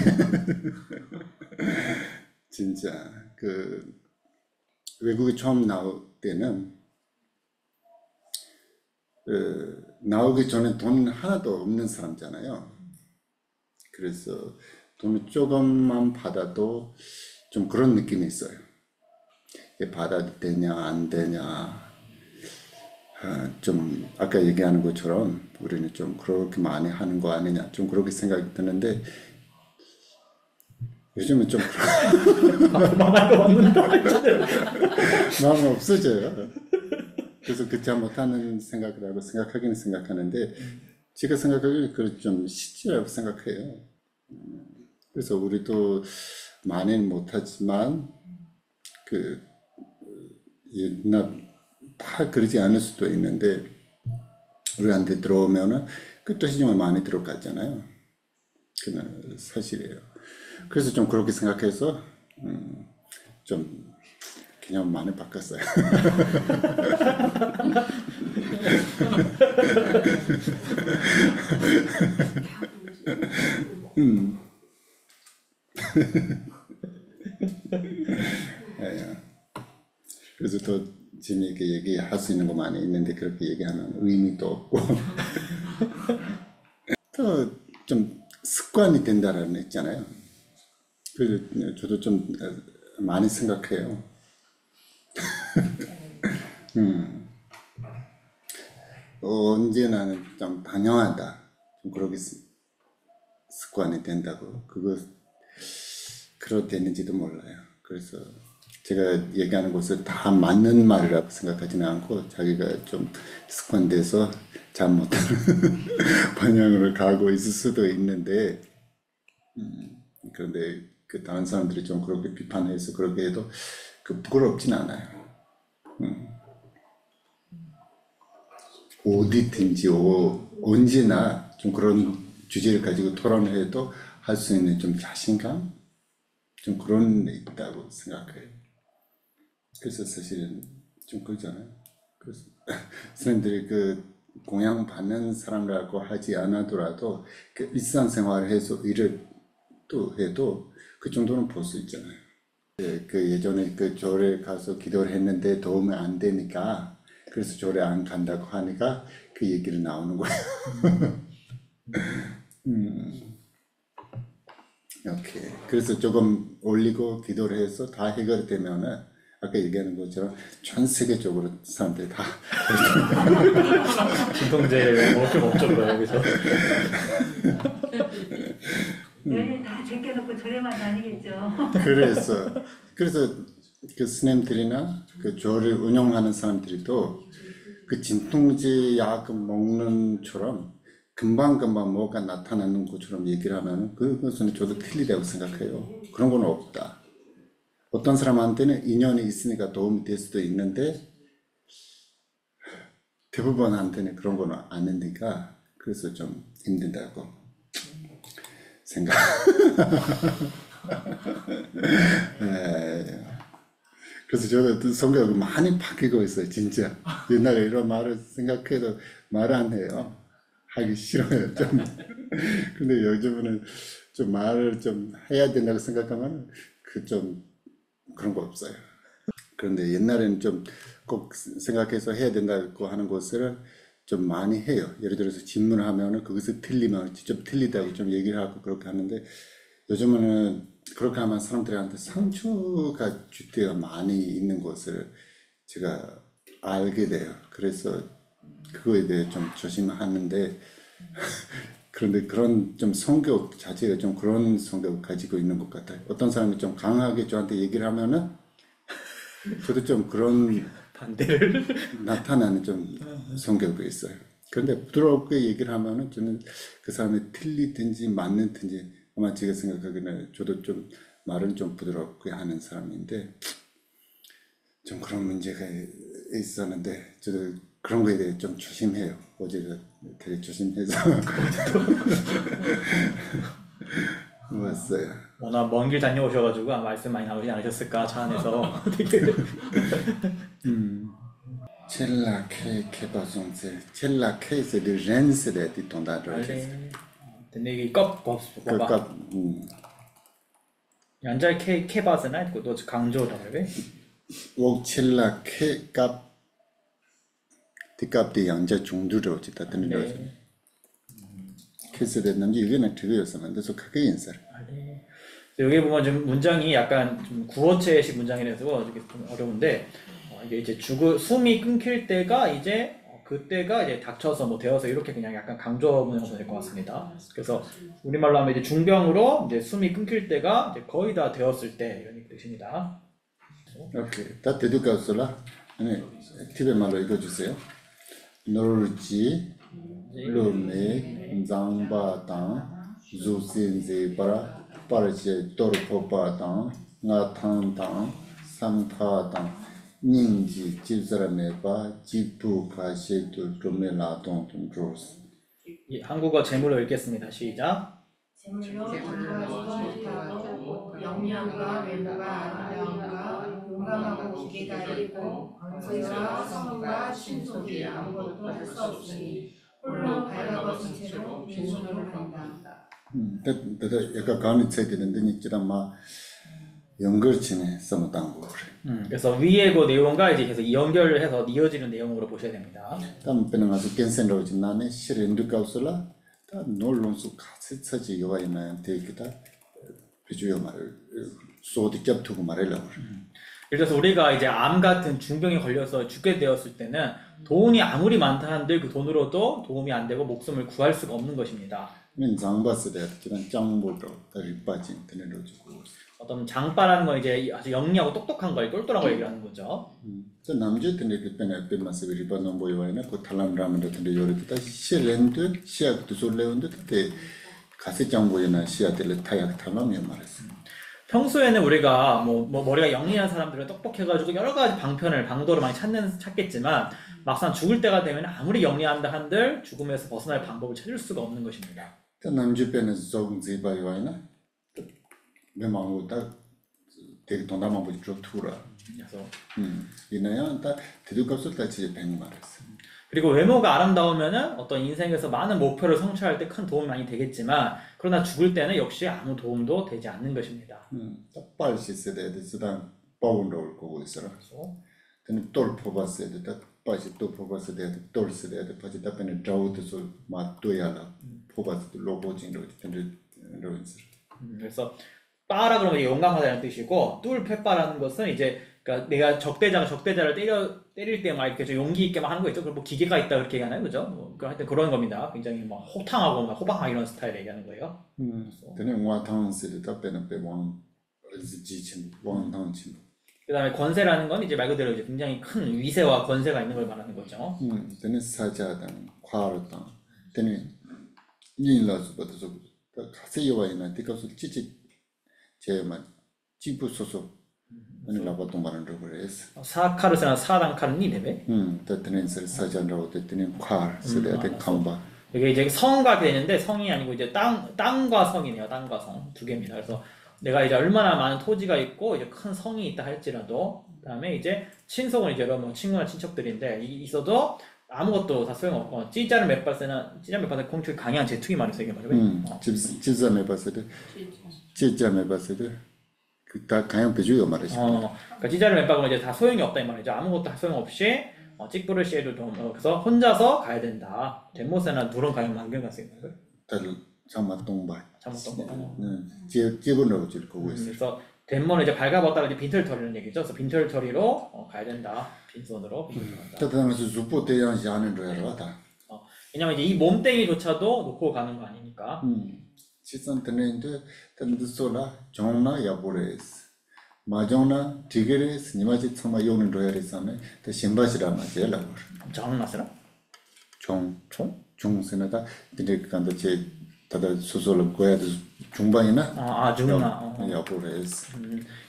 S1: 진짜 그 외국에 처음 나올 때는 나오기 전에 돈 하나도 없는 사람잖아요. 그래서 돈을 조금만 받아도 좀 그런 느낌이 있어요. 이게 받아도 되냐 안 되냐. 좀 아까 얘기하는 것처럼 우리는 좀 그렇게 많이 하는 거 아니냐 좀 그렇게 생각이 드는데 요즘은 좀
S2: 말할 거 없는데.
S1: 마음이 없어져요. 그래서 그 잘못하는 생각을 하고 생각하기는 생각하는데 제가 생각하기에는 그걸 좀 실지라고 생각해요. 그래서 우리도 많이는 못하지만 그 옛날 다 그러지 않을 수도 있는데 우리한테 들어오면은 그 뜻이 좀 많이 들어갔잖아요. 그건 사실이에요. 그래서 좀 그렇게 생각해서 좀 그냥 많이 바꿨어요. 예. 그래서 더 재미있게 얘기할 수 있는 거 많이 있는데 그렇게 얘기하면 의미도 없고 또 좀 습관이 된다라는 거 있잖아요. 그래서 저도 좀 많이 생각해요. 언제나는 좀 당연하다. 좀 그렇게 습관이 된다고. 그거 그렇게 되는지도 몰라요. 그래서 제가 얘기하는 것을 다 맞는 말이라고 생각하지는 않고 자기가 좀 습관돼서 잘 못하는 방향으로 가고 있을 수도 있는데 그런데 그 다른 사람들이 좀 그렇게 비판해서 그렇게 해도 그 부끄럽진 않아요. 어디든지 언제나 좀 그런 주제를 가지고 토론을 해도 할 수 있는 좀 자신감? 좀 그런 게 있다고 생각해요. 그래서 사실은 좀 그러잖아요. 그래서 사람들이 그 공양 받는 사람이라고 하지 않아더라도 그 일상생활을 해서 일을 또 해도 그 정도는 볼 수 있잖아요. 그 예전에 그 절에 가서 기도를 했는데 도움이 안 되니까 그래서 절에 안 간다고 하니까 그 얘기를 나오는 거예요. 오케이. 그래서 조금 올리고 기도를 해서 다 해결되면은 아까 얘기하는 것처럼 전 세계적으로 사람들이 다
S2: 진통제를 먹을 수 없죠, 여기서.
S4: 여기 다 제껴놓고 저래만 다니겠죠.
S1: 그래서 그 스님들이나 그 절을 운영하는 사람들도 그 진통제 약 먹는처럼 금방금방 뭐가 나타나는 것처럼 얘기를 하면 그것은 저도 틀리다고 생각해요. 그런 건 없다. 어떤 사람한테는 인연이 있으니까 도움이 될 수도 있는데 대부분한테는 그런 건 아니니까 그래서 좀 힘든다고 생각. 그래서 저도 성격이 많이 바뀌고 있어요, 진짜. 옛날에 이런 말을 생각해도 말 안 해요. 하기 싫어요, 좀. 근데 요즘은 좀 말을 좀 해야 된다고 생각하면 그 좀 그런 거 없어요. 그런데 옛날에는 좀 꼭 생각해서 해야 된다고 하는 것을 좀 많이 해요. 예를 들어서 질문을 하면은 거기서 틀리면 직접 틀리다고 좀 얘기를 하고 그렇게 하는데 요즘은 그렇게 하면 사람들한테 상처가 줄 때가 많이 있는 것을 제가 알게 돼요. 그래서 그거에 대해 좀 조심하는데 그런데 그런 좀 성격 자체가 좀 그런 성격을 가지고 있는 것 같아요. 어떤 사람이 좀 강하게 저한테 얘기를 하면은 저도 좀 그런
S2: 반대를.
S1: 나타나는 좀 성격이 있어요. 그런데 부드럽게 얘기를 하면은 저는 그 사람이 틀리든지 맞는든지 아마 제가 생각하기에는 저도 좀 말은 좀 부드럽게 하는 사람인데 좀 그런 문제가 있었는데 저도 그런 거에 대해 좀 조심해요. 어제도 되게 조심해서 왔어요.
S2: 워낙 먼 길 다녀오셔가지고 아마 말씀 많이 나오지 않으셨을까, 차 안에서.
S1: Celle-là qui est pas censée, celle-là qui c'est de Rennes, c'est d'être ton adresse.
S2: 근데 껍 봐봐.
S1: 그러니까
S2: 연잘 케바스나 너 강조라고 해.
S1: 옥 celle-là qui 값 디값이 양자 중두로 어찌다 뜨는 거죠. 그래서 남자 이게는 들으였으면 그래서 크게 인사를.
S2: 여기 보면 좀 문장이 약간 좀 구어체식 문장이라서 이게 좀 어려운데 이게 이제 숨이 끊길 때가 이제 그때가 이제 닥쳐서 뭐 되어서 이렇게 그냥 약간 강조 문장으로 될 것 같습니다. 그래서 우리말로 하면 이제 중병으로 이제 숨이 끊길 때가 이제 거의 다 되었을 때 이런 뜻입니다.
S1: 오케이. 다 되돌까서라. 아니 티베 말로 읽어주세요. 노르지 루메 장바당 주신제 바라 빠르제 도르포바당 나탄당 삼타당 닝지 집사람에바 지부가시도 루메라동 좀
S2: 한국어 제목으로 읽겠습니다. 시작.
S3: 재물로 돈과 못하고 영양과 외모가 아름다움과 용감하고 기계가 있고 권세와 성과 신속이 아무것도 할 수 없으니 홀로 발가벗은 채로 빈손으로 간다.
S1: 약간 가는 책이는데 있지만 막 연결치네 써놓던 거
S2: 그래서 위에 그 내용과 이제 계속 연결을 해서 이어지는 내용으로 보셔야 됩니다.
S1: 다음 배는 가서 겐센으로 지나네 실은도 가우슬라 다 놀론수 같이 처지 요가 있나요? 되기다 비주요 말을 소디cap 두고 말하려고
S2: 그래서 우리가 이제 암 같은 중병에 걸려서 죽게 되었을 때는 돈이 아무리 많다 한들 그 돈으로도 도움이 안 되고 목숨을 구할 수가 없는 것입니다.
S1: 장바스 대 지난 짱보도 다리 빠진 되는 로지고
S2: 어떤 장바라는 건 이제 아주 영리하고 똑똑한 걸 똘똘한 걸 얘기하는 거죠.
S1: 저 남자 때는 그때는 뱀마스 리바노 보여와이나 그 탈람라면도 근데 요리다 실렌드 시약도 솔레온도 그때 가세 장보이나 시야들 타약 탈람이야 말했어.
S2: 평소에는 우리가 뭐 머리가 영리한 사람들은 똑똑해가지고 여러 가지 방도를 많이 찾겠지만 막상 죽을 때가 되면 아무리 영리한다 한들 죽음에서 벗어날 방법을 찾을 수가 없는 것입니다.
S1: 다 남주변에 조금 지바이와이나 매망고 다 되게 동남아 보지 좀 투라.
S2: 그래서
S1: 이나야 다 대두값을 다 지제 100 말했어.
S2: 그리고 외모가 아름다우면은 어떤 인생에서 많은 목표를 성취할 때 큰 도움이 많이 되겠지만 그러나 죽을 때는 역시 아무 도움도 되지 않는 것입니다.
S1: 딱 빨시 세대에 쓰다 바운더를 거고 있어라.
S2: 그래서
S1: 근데 똘 뽑았어야 돼. 딱 빨시 또 뽑았어야 돼. 똘 쓰야 돼. 빨시 답변에 좌우도서 맞도야라. 뽑았을 때 로고진으로 근데 로인스.
S2: 그래서 빠라 그러면 이게 용감하다는 뜻이고 뚫 패빠라는 것은 이제 그러니까 내가 적대자를 때릴 때 막 이렇게 좀 용기 있게 막 하는 거 있죠. 그리고 뭐 기계가 있다 그렇게 얘기하나요, 그죠? 뭐 하여튼 그런 겁니다. 굉장히 막 호탕하고 막 호방하고 이런 스타일 얘기하는 거예요.
S1: 근데 와탕스를 답변에 빼왕 지친 왕탕친.
S2: 그다음에 권세라는 건 이제 말 그대로 이제 굉장히 큰 위세와 권세가 있는 걸 말하는 거죠.
S1: 근데 사자당 과로당. 근데 인라스부터 가세요와 있는 데가서 찌찌 제만 찌부소소 아니 라바도 말하는 거 그래서
S2: 사카르스나 사랑카르니 네베.
S1: 더트넨스 사자라고 됐더니 콰 쓰대야 돼 칸바.
S2: 이게 이제 성과 되는데 성이 아니고 이제 땅과 성이네요. 땅과 성 두 개입니다. 그래서 내가 이제 얼마나 많은 토지가 있고 이제 큰 성이 있다 할지라도 그다음에 이제 친속은 이제 여러 친구나 친척들인데 있어도 아무것도 다 소용없고 찌자를 몇 발세나 찌자 몇 발세 공축 강한 제투기 말해서 이게 말이에요.
S1: 집사매 봤을 때 찌자매 봤을 때 그다 강한 배주요 말이죠.
S2: 그러니까 찌자를 몇 발은 이제 다 소용이 없다 이 말이죠. 아무것도 다 소용없이 찍부를 시에도 좀 그래서 혼자서 가야 된다. 덴모세나 누런 가면 만경 갔어요.
S1: 달 잠만 동바.
S2: 잘못된 거.
S1: 기본으로 질 거고 있어.
S2: 그래서 덴모는 이제 발가벗다가 이제 빈털터리는 얘기죠. 그래서 빈털터리로 가야 된다. 빈손으로 빈털터리다.
S1: 따뜻하면서 주포 대양시 하는 거야 다.
S2: 왜냐면 이제 이 몸뚱이조차도 놓고 가는 거 아니니까.
S1: 시선 드는데 단드소라 정나 야보레스. 마정나 디게레스 니마지 참아 요는 로야레스네. 더 신바시라 마제라.
S2: 장난하시나?
S1: 종 종세나다 근데 간다 제 다들 소설을 고야도 중방이나
S2: 중나.
S1: 야보레스.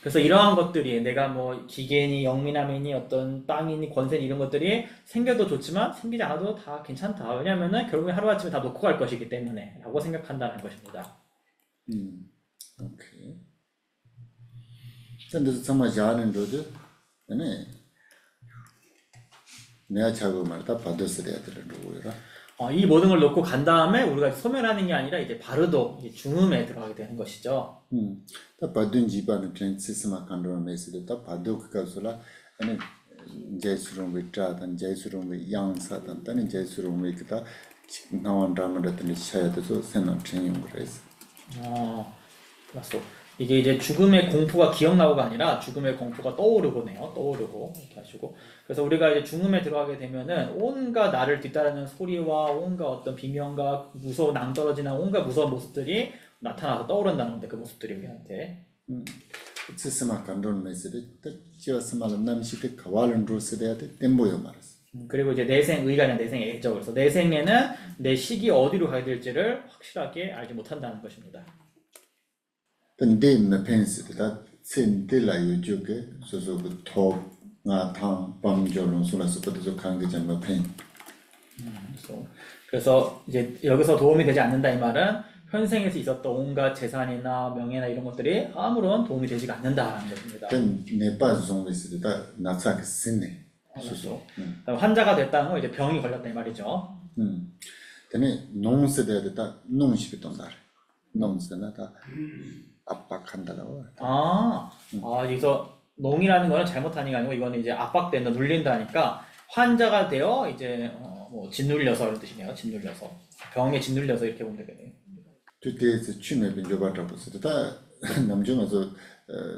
S2: 그래서 이러한 것들이 내가 뭐 기계니 영민함이니 어떤 땅이니 권세니 이런 것들이 생겨도 좋지만 생기지 않아도 다 괜찮다. 왜냐면은 결국에 하루아침에 다 놓고 갈 것이기 때문에 라고 생각한다는 것입니다.
S1: 오케이. 근데 정말 잘하는 거도 네. 내가 자고 말다 받았어야 되는 거고요.
S2: 이 모든 걸 놓고 간 다음에 우리가 소멸하는 게 아니라 이제 바르도 이제 중음에 들어가게 되는 것이죠.
S1: 다 받은 집안은 트랜시스마 간도는 메시도 다 받도 그가서라 아니 제수롱 위트라단 제수롱 위 양사단 단은 제수롱 위 그다 나온 라면한테 샤야도 생각 트레이닝 그래서.
S2: 맞소. 이게 이제 죽음의 공포가 기억나고가 아니라 죽음의 공포가 떠오르고네요. 떠오르고 이렇게 하시고. 그래서 우리가 이제 죽음에 들어가게 되면은 온갖 나를 뒤따르는 소리와 온갖 어떤 비명과 무서운 낭떠러지나 온갖 무서운 모습들이 나타나서 떠오른다는 건데 그 모습들이 우리한테.
S1: 스스마 간도는 메시도 지었으면 남시게 가발은 로스돼야 돼 템보요 말았어.
S2: 그리고 이제 내생 의가 내생의 애죠. 그래서 내생에는 내 식이 어디로 가야 될지를 확실하게 알지 못한다는 것입니다.
S1: 근데 펜스다 센텔라요 쪽에 소소부 톱나탕 밤조론 소라스부터 강게장 펜.
S2: 그래서 이제 여기서 도움이 되지 않는다 이 말은 현생에서 있었던 온갖 재산이나 명예나 이런 것들이 아무런 도움이 되지가 않는다는 것입니다.
S1: 네파 종에서다 나차게 쓰네.
S2: 소소. 환자가 됐다는 건 이제 병이 걸렸다 이 말이죠.
S1: 근데 농세대다 농식이던다. 농세나다 압박한다라고.
S2: 여기서 농이라는 거는 잘못하는 게 아니고 이거는 이제 압박된다, 눌린다니까 환자가 되어 이제 뭐 짓눌려서 이런 뜻이네요. 짓눌려서 병에 짓눌려서 이렇게 보면 되겠네요.
S1: 그때에서 취미 변조받다고 쓰다 남중에서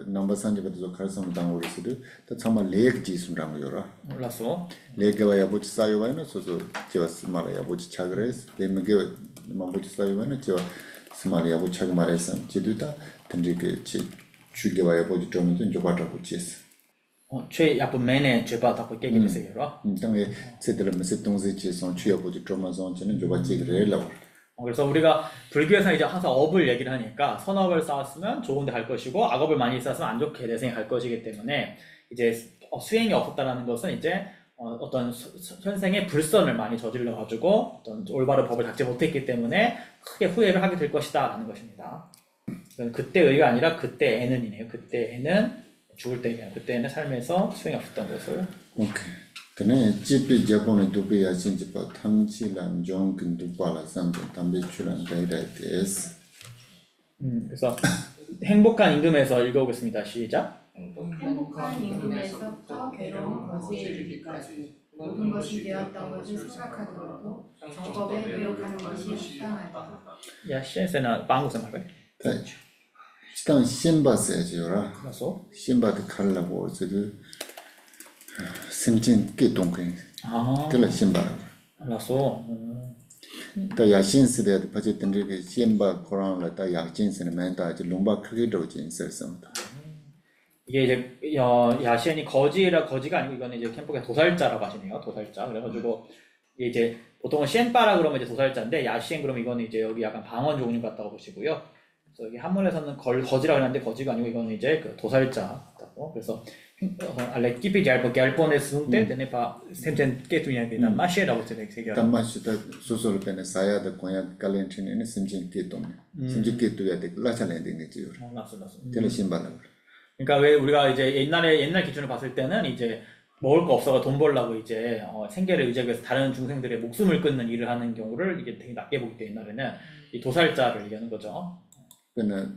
S1: 넘버 산지부터 가르쳐 당하고 있어도 정말 레그 지수라고 요라.
S2: 몰랐어.
S1: 레그와야 보지 사요와는 소소 제가 스마라야 보지 차그레스 레메게 마보지 사요와는 제가 스마라야 보지 차그 말했어. 제도다 근데 주게와야 보지 좀 변조받다고 지스.
S2: 최 약분 매네 죄받다고 깨게 되세요.
S1: 당에 제대로 메시 동세 지선 취해 보지 좀 전에 조바지 그래라고.
S2: 그래서 우리가 불교에서 이제 항상 업을 얘기를 하니까 선업을 쌓았으면 좋은 데 갈 것이고 악업을 많이 쌓았으면 안 좋게 내생에 갈 것이기 때문에 이제 수행이 없었다라는 것은 이제 어떤 현생의 불선을 많이 저질러 가지고 어떤 올바른 법을 닦지 못했기 때문에 크게 후회를 하게 될 것이다 라는 것입니다. 그때의가 아니라 그때에는이네요. 그때에는 죽을 때냐, 그때는 삶에서 수행이 없었던 것을.
S1: 오케이. 그네 집이 자본의 두비야 진짜 탐지란 종근도 빨아 삼도 담배 출한 다이다이스.
S2: 그래서 행복한 임금에서 읽어보겠습니다. 시작.
S3: 행복한 임금에서부터 괴로운 거지에 이르기까지 모든 것이 되었던 것을 생각하더라도 정법에 노력하는 것이 합당하다.
S2: 呀，先生呢，帮我什么呗？
S1: 일단 신바세지요라.
S2: 他说
S1: 신바드 칼라고 저기 심진 깨동게.
S2: 啊，
S1: 그래 신바라.
S2: 他说，
S1: 또 야신스데 바제든 게 신바 코란라 다 야신스는 맨다 이제 롱바 크게 도진 있었습니다.
S2: 이게 이제 야시엔이 거지가 아니고 이거는 이제 캠프가 도살자라고 하시네요. 도살자. 그래가지고 이제 보통은 시엔바라 그러면 이제 도살자인데 야시엔 그러면 이거는 이제 여기 약간 방언 종류 같다고 보시고요. 그래서 여기 한문에서는 거지라고 하는데 거지가 아니고 이거는 이제 그 도살자 같다고. 그래서 alle kipi jar porque al pone sunte tiene pa semten que tu ya que na mashera bo te que ya
S1: 담마시다 소소를 빼네 사야다 고야 칼렌티네 심진 깨동. 심진 깨도야 돼. 라차렌데 게지요.
S2: 나서
S1: 되는 신바라.
S2: 그러니까 왜 우리가 이제 옛날 기준을 봤을 때는 이제 먹을 거 없어가 돈 벌려고 이제 생계를 유지하기 위해서 다른 중생들의 목숨을 끊는 일을 하는 경우를 이게 되게 낮게 보기 때문에 옛날에는 이 도살자를 얘기하는 거죠.
S1: 그러나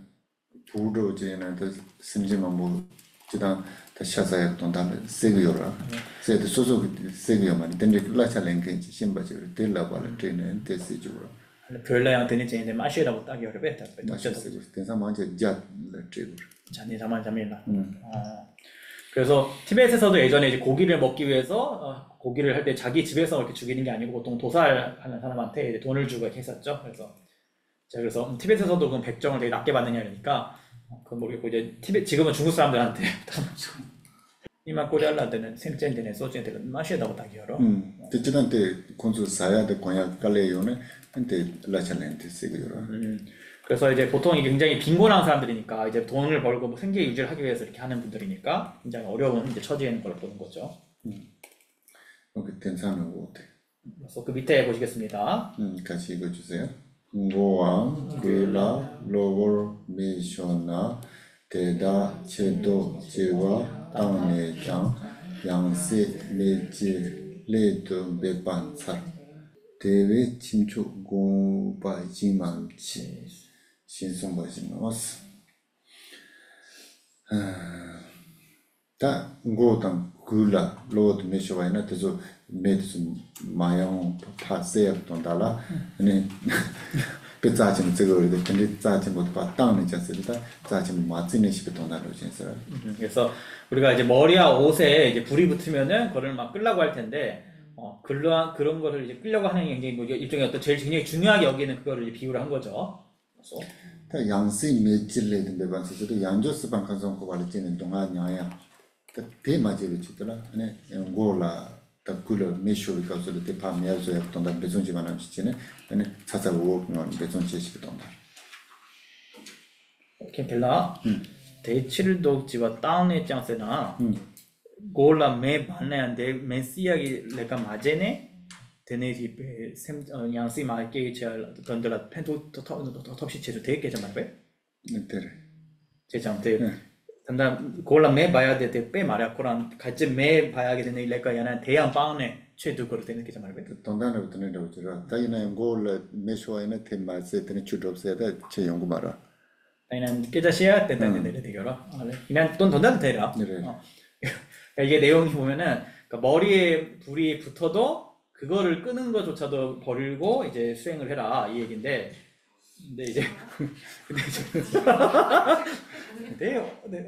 S1: 부르지는 더 심지만 뭐 지단 다 샤사야 돈다 세기요라. 세드 소소 세기요만 근데 라차렌게 신바지를 들라고를 트레이는 테스지고라.
S2: 별라양 되는 이제 마시라고 딱 열을 뺐다.
S1: 마시세고 대상 먼저 자 트레이고.
S2: 잔이 잠일라. 그래서 티베트에서도 예전에 이제 고기를 먹기 위해서 고기를 할 때 자기 집에서 이렇게 죽이는 게 아니고 보통 도살하는 사람한테 이제 돈을 주고 이렇게 했었죠. 그래서 티베트에서도 그럼 백정을 되게 낮게 받느냐 이러니까 그건 모르겠고 이제 지금은 중국 사람들한테 이만 꼬리알라 때는 생전되는 소주한테는 마시다고 딱 열어.
S1: 그때한테 콘수 사야데 고야 깔레요네 한테 라차렌테 세기요라.
S2: 그래서 이제 보통 이게 굉장히 빈곤한 사람들이니까 이제 돈을 벌고 뭐 생계 유지를 하기 위해서 이렇게 하는 분들이니까 굉장히 어려운 이제 처지에 있는 걸 보는 거죠.
S1: 오케이 괜찮은 것 같아.
S2: 그래서 그 밑에 보시겠습니다.
S1: 같이 읽어주세요. 고와 그라 로버 미쇼나 대다 제도 제와 땅내장 양세 내지 레도 배반사 대외 침투 고바지만치 신송바지마스 다 고당 그라 로드 메쇼와이나 테조 메드스 마양 파세야 돈달라 아니 배자진 저거를 근데 자진 못 봐. 땅은 jas을다. 자진 맞지는 싶어 돈달로 진짜.
S2: 그래서 우리가 이제 머리와 옷에 이제 불이 붙으면은 그걸 막 끌라고 할 텐데 그런 거를 이제 끌려고 하는 게 굉장히 뭐 일종의 어떤 제일 굉장히 중요하게 여기는 그거를 이제 비유를 한 거죠. 그래서
S1: 다 양시 매질레든 배반서도 양조스 방칸성 고발지는 동안이야. 그 대마지를 치더라. 아니 고라 다 쿨러 메쇼를 가서도 대파미야서 돈다 배송지만 하시지는 아니 찾아보고 그런 배송지식 돈다.
S2: 이렇게 될라. 대치를도 지와 다운의 장세나 고라 매 반내한테 메시아기 내가 맞제네. 되네지 양시 마게 제 건드라 펜도 톱시 제도 되게 좀 말배.
S1: 네.
S2: 제 장대 단단 고라 매 봐야 되때 말이야. 고란 같이 매 봐야게 되는 일래가 야나 대양 빵네 최도 거를 되는 게 좀 말배.
S1: 돈다는 것도 내가 저라. 다이나 고라 메쇼에는 테마세 되는 주럽세다 제 연구 말아.
S2: 다이난 깨자시야 된다는 데를 되겨라. 그냥 돈 돈다도 되라. 그러니까 이게 내용이 보면은 그러니까 머리에 불이 붙어도 그거를 끄는 것조차도 버리고 이제 수행을 해라 이 얘긴데 근데 이제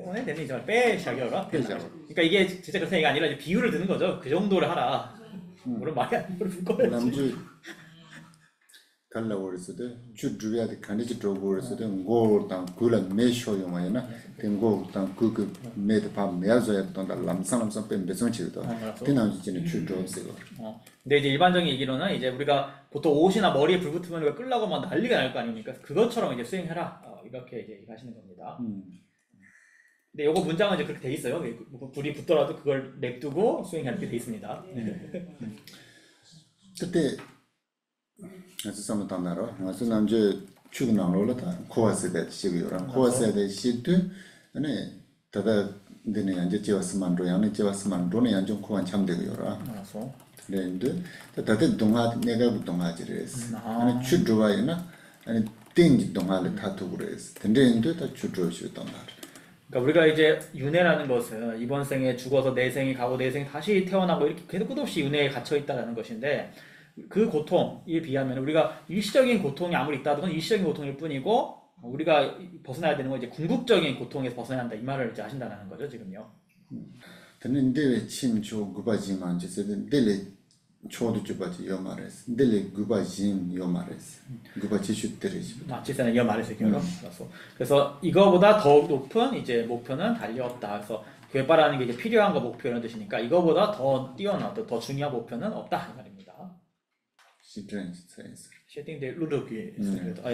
S2: 오늘 되는 이제 빼샤겨라. 그러니까 이게 진짜 그런 얘기가 아니라 이제 비유를 드는 거죠. 그 정도를 하라. 물론 말이 안 들을 거예요.
S1: 남주 갈라워스데 주주야데 간디지 드로고스데 고르당 굴라 메쇼요마이나 땡고당 그그 메드 파 메아저야 돈다 람상람상 뺀 배송치도 대나지는 주드롭스고.
S2: 근데 이제 일반적인 얘기로는 이제 우리가 보통 옷이나 머리에 불 붙으면 우리가 끌라고 막 난리가 날 거 아닙니까? 그것처럼 이제 수행해라 이렇게 이제 얘기하시는 겁니다. 근데 요거 문장은 이제 그렇게 돼 있어요. 불이 붙더라도 그걸 냅두고 수행하게 돼 있습니다.
S1: 그때 아주 삼단나로 아주 남주 출근하러 다 코아스에 시고요. 코아스에 시도 아니 다다 되네 이제 제와스만로 양네 제와스만로네 양좀 코안 참되고요.
S2: 알았어.
S1: 그런데 다들 동화 내가 동화지래스. 아니 추드와이나 아니 땡지 동화를 다투고 그래서. 근데 인도 다 추드워시 동화.
S2: 그러니까 우리가 이제 윤회라는 것은 이번 생에 죽어서 내생이 가고 내생이 다시 태어나고 이렇게 계속 끝없이 윤회에 갇혀 있다라는 것인데 그 고통에 비하면 우리가 일시적인 고통이 아무리 있다도 일시적인 고통일 뿐이고 우리가 벗어나야 되는 건 이제 궁극적인 고통에서 벗어나야 한다 이 말을 이제 하신다는 거죠 지금요.
S1: 근데 침초 구바지만 이제 데레 초도 주바지 요 말했어. 데레 구바진 요 말했어. 구바지 슈트레지.
S2: 마치세는 이 말을 새겨요. 그래서 이거보다 더 높은 이제 목표는 달리 없다. 그래서 괴바라는 게 이제 필요한 거 목표라는 뜻이니까 이거보다 더 뛰어나도 더 중요한 목표는 없다 이 말입니다.
S1: 시트렌지 사이즈.
S2: 쉐딩데 루르기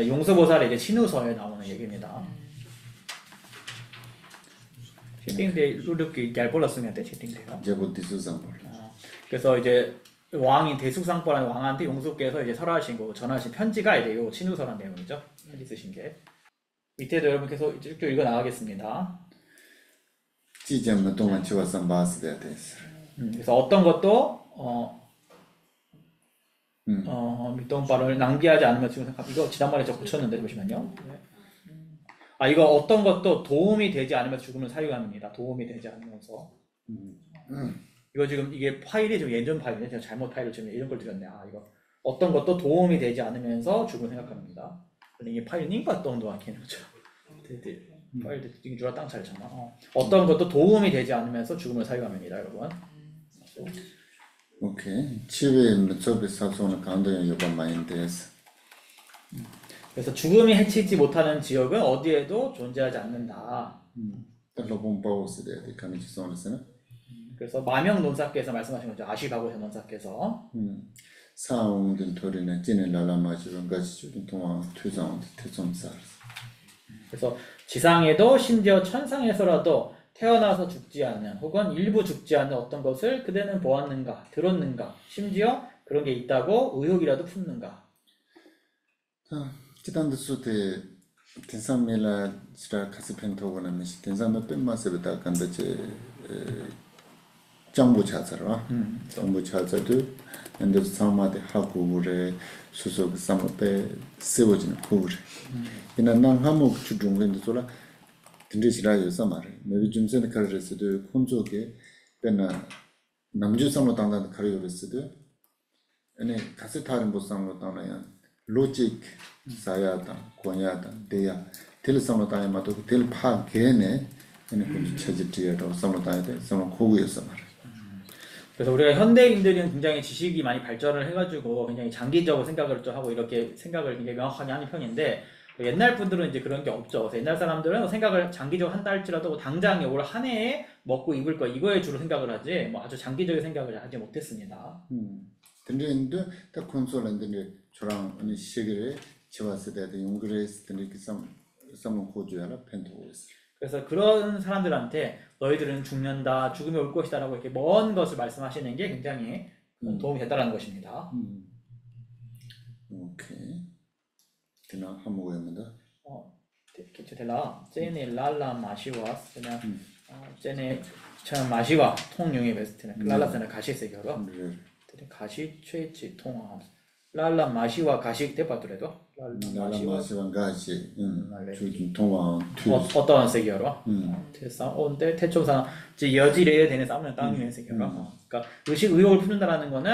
S2: 용서보살의 이제 신우서에 나오는 얘기입니다. 쉐딩데 루르기 얇볼렀으면 돼 쉐딩데요.
S1: 제보디수상볼.
S2: 그래서 이제 왕인 대숙상보라는 왕한테 용수께서 이제 설하신 거 전하신 편지가 이제 요 신우서란 내용이죠. 편지 쓰신 게 밑에도 여러분 계속 쭉 읽어 나가겠습니다.
S1: 지점은 동안 치와서 바스돼야 됐어.
S2: 그래서 어떤 것도 밑동바를 낭비하지 않으면 지금 이거 지난번에 저 고쳤는데 보시면요. 아 이거 어떤 것도 도움이 되지 않으면서 죽음을 사유합니다. 도움이 되지 않으면서. 이거 지금 이게 파일이 좀 예전 파일인데 제가 잘못 파일을 지금 이런 걸 드렸네. 아 이거 어떤 것도 도움이 되지 않으면서 죽음을 생각합니다. 근데 이게 파일 닝바 동도 않겠는 거죠. 파일 이게 주라 땅 잘잖아. 어떤 것도 도움이 되지 않으면서 죽음을 사유합니다, 여러분.
S1: 오케이. 치외 저비 사소는 강도에 요번 많이 됐어.
S2: 그래서 죽음이 해치지 못하는 지역은 어디에도 존재하지 않는다.
S1: 로본 바우스 돼. 가미지 son으세요.
S2: 그래서 마명 논사께서 말씀하신 거죠. 아시바고세 논사께서.
S1: 사웅든 토리네 진의 라라마지는 같이 주는 동안 퇴장 퇴점살.
S2: 그래서 지상에도 심지어 천상에서라도 태어나서 죽지 않는 혹은 일부 죽지 않는 어떤 것을 그대는 보았는가 들었는가 심지어 그런 게 있다고 의혹이라도 품는가.
S1: 기단도 수대 텐상메라 지라 카스펜토고는 미시 텐상메 뺀마세부터 간다체 정부 차자로 정부 차자도 근데 상마대 하고래 수속 상업에 세워지는 고래 이난 한국 주중근도 소라 든지시라여서 말을 매비 좀 전에 가르쳤어도 콘족에 배나 남주상으로 당다는 가르쳤어도 아니 가서 다른 보상으로 당나야 로직 사야다 권야다 대야 텔상으로 당야마도 텔파 개네 아니 그 체질이라고 상으로 당야 돼 상으로 고구여서 말.
S2: 그래서 우리가 현대인들은 굉장히 지식이 많이 발전을 해가지고 굉장히 장기적으로 생각을 좀 하고 이렇게 생각을 굉장히 명확하게 하는 편인데 옛날 분들은 이제 그런 게 없죠. 그래서 옛날 사람들은 생각을 장기적으로 한다 할지라도 당장에 올 한 해에 먹고 입을 거 이거에 주로 생각을 하지 뭐 아주 장기적인 생각을 하지 못했습니다.
S1: 근데 인도 딱 콘솔한데 저랑 아니 시계에 지왔을 때 용그레스 근데 그 삼은 고주야라 펜토스.
S2: 그래서 그런 사람들한테 너희들은 죽는다, 죽음이 올 것이다라고 이렇게 먼 것을 말씀하시는 게 굉장히 도움이 됐다라는 것입니다.
S1: 오케이. 그나 한번 보입니다.
S2: 기초텔라, 쟤네 랄라 마시와스, 그냥 쟤네 참 마시와 통용의 베스트는 랄라스는 가시세 결어. 가시 최치 통화. 랄라 마시와 가시 대파더라도
S1: 랄라 마시와 가시. 조금 통화 투.
S2: 어떤 세계로? 태사 온데 태초상 이제 여지래에 되는 싸움은 땅위의 세계로. 그러니까 의식 의혹을 푸는다라는 거는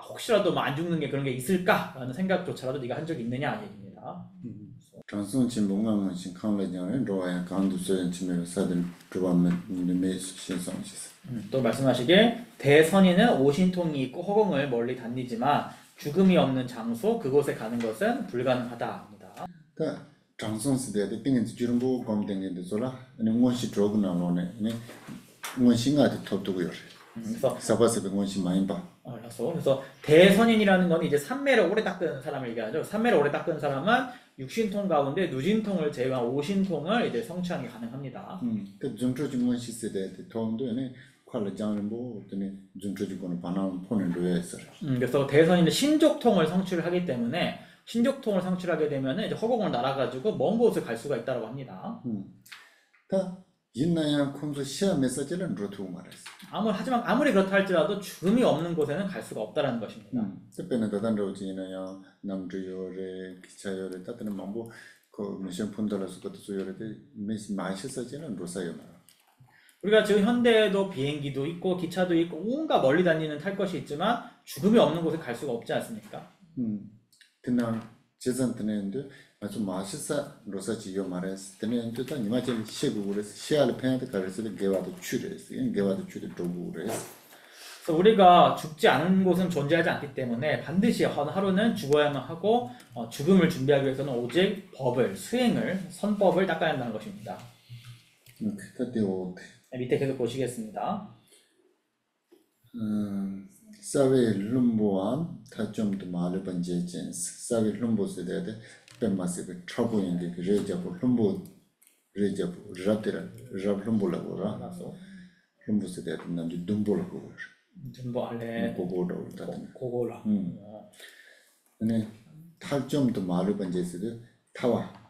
S2: 혹시라도 뭐 안 죽는 게 그런 게 있을까라는 생각조차라도 네가 한 적이 있느냐 얘기입니다.
S1: 장선 진봉강은 신강래장은 로아야 강도 소연 치매로 사든 그밤에 메이스 신성시스.
S2: 또 말씀하시길 대선인은 오신통이 있고 허공을 멀리 다니지만 죽음이 없는 장소 그곳에 가는 것은 불가능하다입니다.
S1: 다 장선 시대에 띵은 주름보 검댕인데 소라 아니 원시 드로그 나오네. 아니 원시가 톱두고요.
S2: 그래서
S1: 사바스베 원시 많이 봐.
S2: 그래서 대선인이라는 건 이제 산매를 오래 닦은 사람을 얘기하죠. 산매를 오래 닦은 사람은 육신통 가운데 누진통을 제외한 오신통을 이제 성취하는 게 가능합니다.
S1: 그 좀조지문 시스템에 도움도네 퀄리티는 뭐 어떤 좀조지고는 반환 포는 로에서.
S2: 그래서 대선인은 신족통을 성취를 하기 때문에 신족통을 성취하게 되면 이제 허공을 날아가지고 먼 곳을 갈 수가 있다고 합니다.
S1: 다 있나야 콤소 시야 메시지는 로투 말했어.
S2: 하지만 아무리 그렇다 할지라도 죽음이 없는 곳에는 갈 수가 없다는 것입니다.
S1: 특별히 다단로지나야 남주요래 기차요래 따뜻한 망보 그 미션 폰들어서 것도 요래데 메시 마시서지는 로사요 말.
S2: 우리가 지금 현대에도 비행기도 있고 기차도 있고 온갖 멀리 다니는 탈 것이 있지만 죽음이 없는 곳에 갈 수가 없지 않습니까?
S1: 그날 재산 드는데 아주 마시사 로사지요 말했어. 드는데 또 니마질 시국으로 시야를 편하게 가르쳐 개와도 추려했어. 개와도 추려 도구래서.
S2: 그래서 우리가 죽지 않은 곳은 존재하지 않기 때문에 반드시 하루는 죽어야만 하고 죽음을 준비하기 위해서는 오직 법을, 수행을, 선법을 닦아야 한다는 것입니다. 밑에 계속 보시겠습니다.
S1: 사회 룸보안 타점도 말을 번제젠스 사회 룸보스에 대해 뱀마스의 트러블인데 그 레자보 레자보 랍 룸보라고 라 룸보스에 대해 남지 둠보라고
S2: 둠보 알레
S1: 고고로
S2: 고고라.
S1: 근데 타점도 말을 번제스도 타와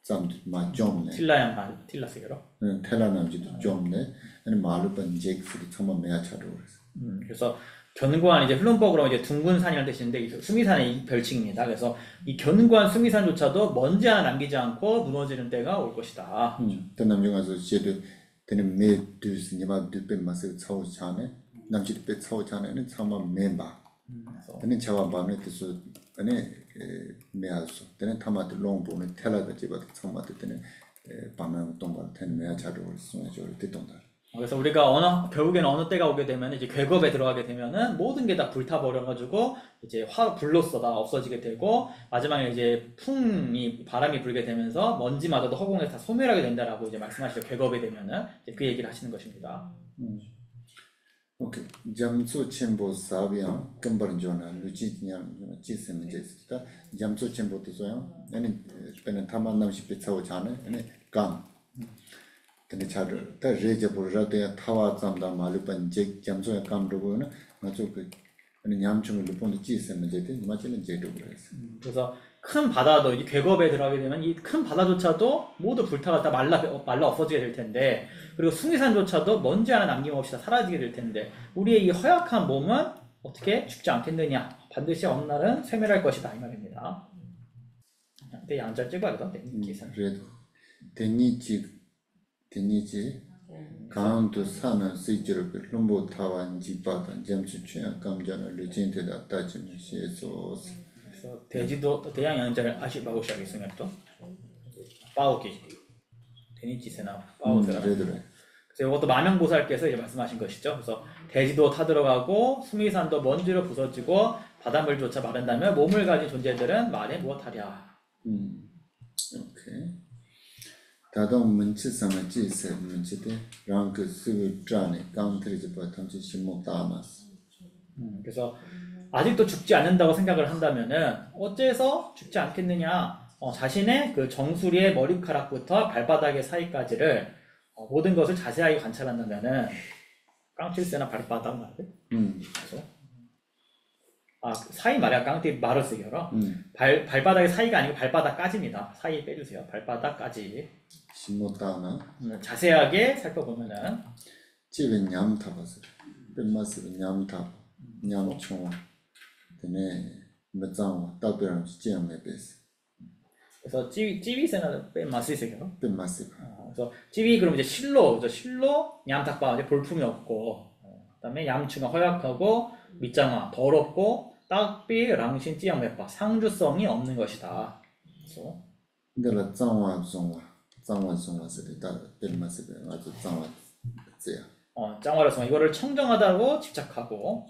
S1: 잠도 마좀네
S2: 틸라양 말 틸라스게로.
S1: 텔라남지도 좀네 아니 말을 번제스도 정말 매야차로
S2: 그래서 견고한 이제 흘름법으로 이제 둥근 산이라는 뜻인데 수미산의 이 별칭입니다. 그래서 이 견고한 수미산조차도 먼지 하나 남기지 않고 무너지는 때가 올 것이다.
S1: 남중에서 제도 되는 매두스 니마두 뱀마스 차오차네 남지도 배 차오차네는 정말 매바. 근데 저와 밤에 뜻서 아니 매아서 되는 타마도 롱보는 텔라가 집어도 정말 되는 밤에 동반 되는 매야차로 쓰면서 뜻동다.
S2: 그래서 우리가 결국에는 어느 때가 오게 되면 이제 괴겁에 들어가게 되면은 모든 게 다 불타버려가지고 이제 불로써 다 없어지게 되고 마지막에 이제 바람이 불게 되면서 먼지마저도 허공에서 다 소멸하게 된다라고 이제 말씀하시죠. 괴겁에 되면은 이제 그 얘기를 하시는 것입니다.
S1: 오케이. 잠수 첨보 사비야 금방 전화 루지냐 지스면 제스다 잠수 첨보도 소요. 아니 배는 타만 남시 배차고 자네. 아니 강 근데 차를 다 레저보라데 타와 잠다 말번 제 잠소에 감도고는 아주 그 아니 냠충을 본도 지으면 제대 맞지는 제도 그랬어.
S2: 그래서 큰 바다도 이 괴겁에 들어가게 되면 이 큰 바다조차도 모두 불타가 다 말라 없어지게 될 텐데 그리고 수미산조차도 먼지 하나 남김없이 다 사라지게 될 텐데 우리의 이 허약한 몸은 어떻게 죽지 않겠느냐 반드시 어느 날은 쇠멸할 것이다 이 말입니다. 근데 양절 찍어야겠다.
S1: 그래도 데니지 강도 사는 시절을 룸보 타완 지바단 잠수 취한 감정을 루진테다 따지면 시에서
S2: 그래서 돼지도 대양 양자를 아시바고 시작했으면 또 빠오기 데니치세나 빠오세라. 그래서 이것도 마명보살께서 이제 말씀하신 것이죠. 그래서 돼지도 타들어가고 수미산도 먼지로 부서지고 바닷물조차 마른다면 몸을 가진 존재들은 말에 무엇하랴.
S1: 오케이. 다동 문치상의 지세 문치대 랑그 수그 짜네 강트리지 바탕지 심목다마스.
S2: 그래서 아직도 죽지 않는다고 생각을 한다면은 어째서 죽지 않겠느냐? 자신의 그 정수리의 머리카락부터 발바닥의 사이까지를 모든 것을 자세하게 관찰한다면은 깡칠세나 발바닥 말을. 사이 말이야 깡티 말을 쓰기로. 발바닥의 사이가 아니고 발바닥까지입니다. 사이 빼주세요. 발바닥까지.
S1: 심목다나.
S2: 자세하게 살펴보면은.
S1: 집에 냠타봤어. 뱀마스 냠타. 냠총. 되네. 몇장 따뜻한 지점에 베스.
S2: 그래서 찌위세나 뱀마스이세요.
S1: 뱀마스.
S2: 그래서 찌위 그럼 이제 실로 냠탁바 이제 볼품이 없고, 그다음에 얌추가 허약하고 밑장화 더럽고 딱비 랑신 찌양매파 상주성이 없는 것이다. 그래서
S1: 근데 장화 쓰다 뱀마스 아주 장화 째야.
S2: 짱화라서 이거를 청정하다고 집착하고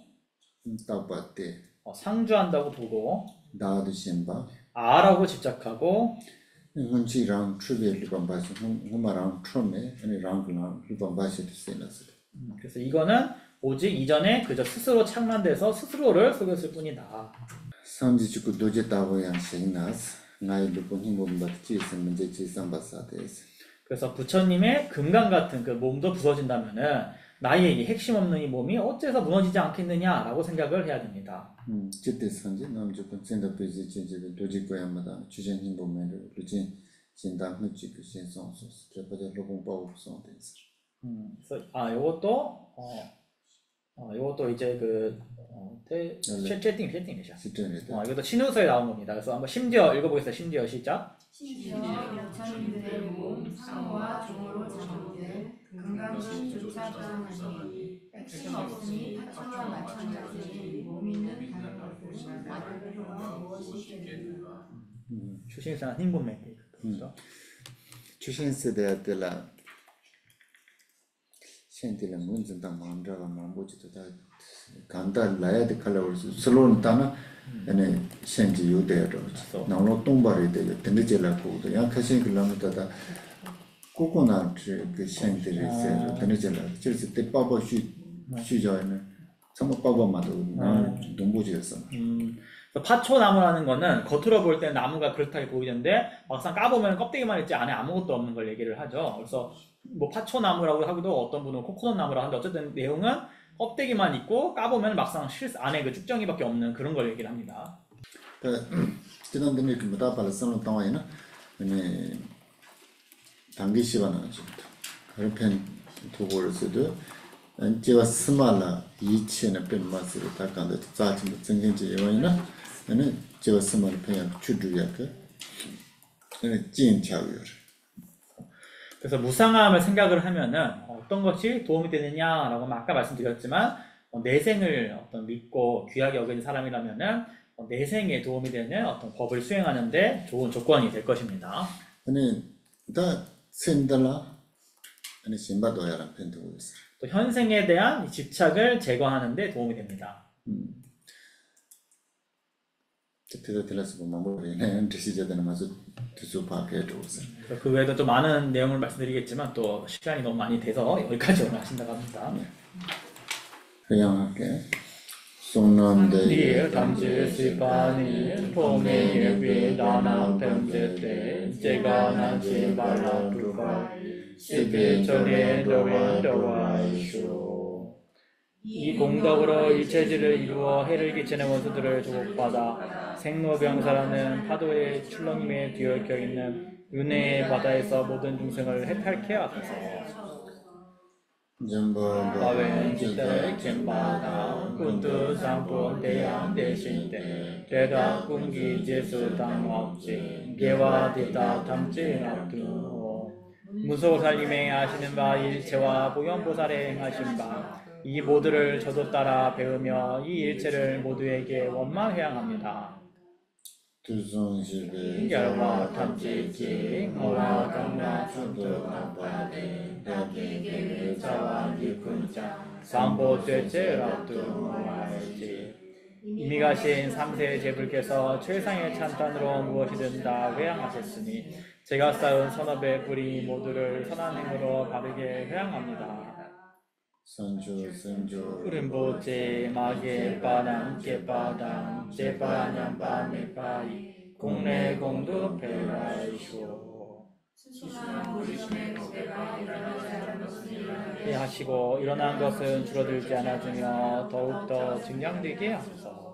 S1: 따바때
S2: 상주한다고 보고
S1: 나도 신바
S2: 아라고 집착하고
S1: 문치랑 추베 리반바시 후마랑 처음에 아니 랑랑 리반바시 쓰나스.
S2: 그래서 이거는 오직 이전에 그저 스스로 착만돼서 스스로를 속였을 뿐이다.
S1: 상지축구 도제다고 양식나스 나의 루폰 힘못 받지 문제 지상바사데스.
S2: 그래서 부처님의 금강 같은 그 몸도 부서진다면은 나의 이 핵심 없는 이 몸이 어째서 무너지지 않겠느냐라고 생각을 해야 됩니다.
S1: 그때 상지 남주권 센터페이지 진지를 도지고야마다 주전 힘보면을 루진 진단 흡지그 신성소스 제보자 로공법 성대스.
S2: 그래서 요것도 이제 채팅 되죠.
S1: 시전에다
S2: 이것도 신우서에 나온 겁니다. 그래서 한번 심지어 읽어보겠습니다. 심지어 시작.
S3: 심지어 부처님들의 몸 상호와 종으로 작용된 금강신조차 또하니 핵심 없으니 타천과 마찬가지 몸 있는 다른 것을 만들 필요가 무엇이 있겠는가.
S2: 추신산 힘분맥 그렇죠.
S1: 주신세대야들라 현대는 문진당 마음자가 마음보지도 다 간다 라야데 칼라월스 슬론 따나 에네 현지 유대로 나로 동바리 되게 된데젤라고도 약하신 글라무다다 코코나트 그 현대에서 된데젤라 그래서 때 빠빠 쉬자는 정말 빠빠마도 나 동보지였어.
S2: 파초나무라는 거는 겉으로 볼 때는 나무가 그렇다게 보이는데 막상 까보면 껍데기만 있지 안에 아무것도 없는 걸 얘기를 하죠. 그래서 뭐 파초나무라고 하기도 어떤 분은 코코넛 나무라고 하는데 어쨌든 내용은 껍데기만 있고 까보면 막상 안에 그 쭉정이밖에 없는 그런 걸 얘기를 합니다.
S1: 지난번에 그 뭐다 발선을 당하이나 네 단기 시간은 아직도 그런 편 도고를 제가 스마라 이치는 뺀마스를 다 간다 자진 정경지 요이나 는 제가 스마라 편야 추주야 그 진짜요.
S2: 그래서 무상함을 생각을 하면은 어떤 것이 도움이 되느냐라고 아까 말씀드렸지만 내생을 믿고 귀하게 여기는 사람이라면은 내생에 도움이 되는 어떤 법을 수행하는데 좋은 조건이 될 것입니다.
S1: 아니 다 센달라 아니 신바도야란 편도 있어.
S2: 또 현생에 대한 집착을 제거하는데 도움이 됩니다.
S1: 그때도 들었어 보면 뭐네 드시자다는 맛을 드수 파게 도서.
S2: 그 외에도 또 많은 내용을 말씀드리겠지만 또 시간이 너무 많이 돼서 여기까지 하신다고 합니다.
S1: 회양할게. 송남대
S2: 담지시바니 포메예비 나나 뱀제때 제가 나지 말라 두가 시비 전에 도와이쇼. 이 공덕으로 일체질을 이루어 해를 끼치는 원수들을 조국받아 생로병사라는 파도의 출렁임에 뒤얽혀 있는 은혜의 바다에서 모든 중생을 해탈케 하소서. 바웬 지들 겐바다 군두 상본 대양 대신대 대다 군기 제수 당업지 개와 디다 탐지 압두 무소 살림에 하시는 바 일체와 보현보살에 행하신 바 이 모두를 저도 따라 배우며 이 일체를 모두에게 원망회양합니다. 결과 탐지기 어와 강마 순도 남바데 다기게 자와 기군자 삼보죄죄라도 알지. 이미 가신 3세 제불께서 최상의 찬탄으로 무엇이든 다 회양하셨으니 제가 쌓은 선업의 뿌리 모두를 선한 행으로 바르게 회양합니다.
S1: 선조
S2: 푸른보제 마게 빠랑 깨빠당 제빠냥 빠메빠이 공내 공두 페라이쇼. 하시고 일어난 것은 줄어들지 않아주며 더욱더 증량되게 하소서.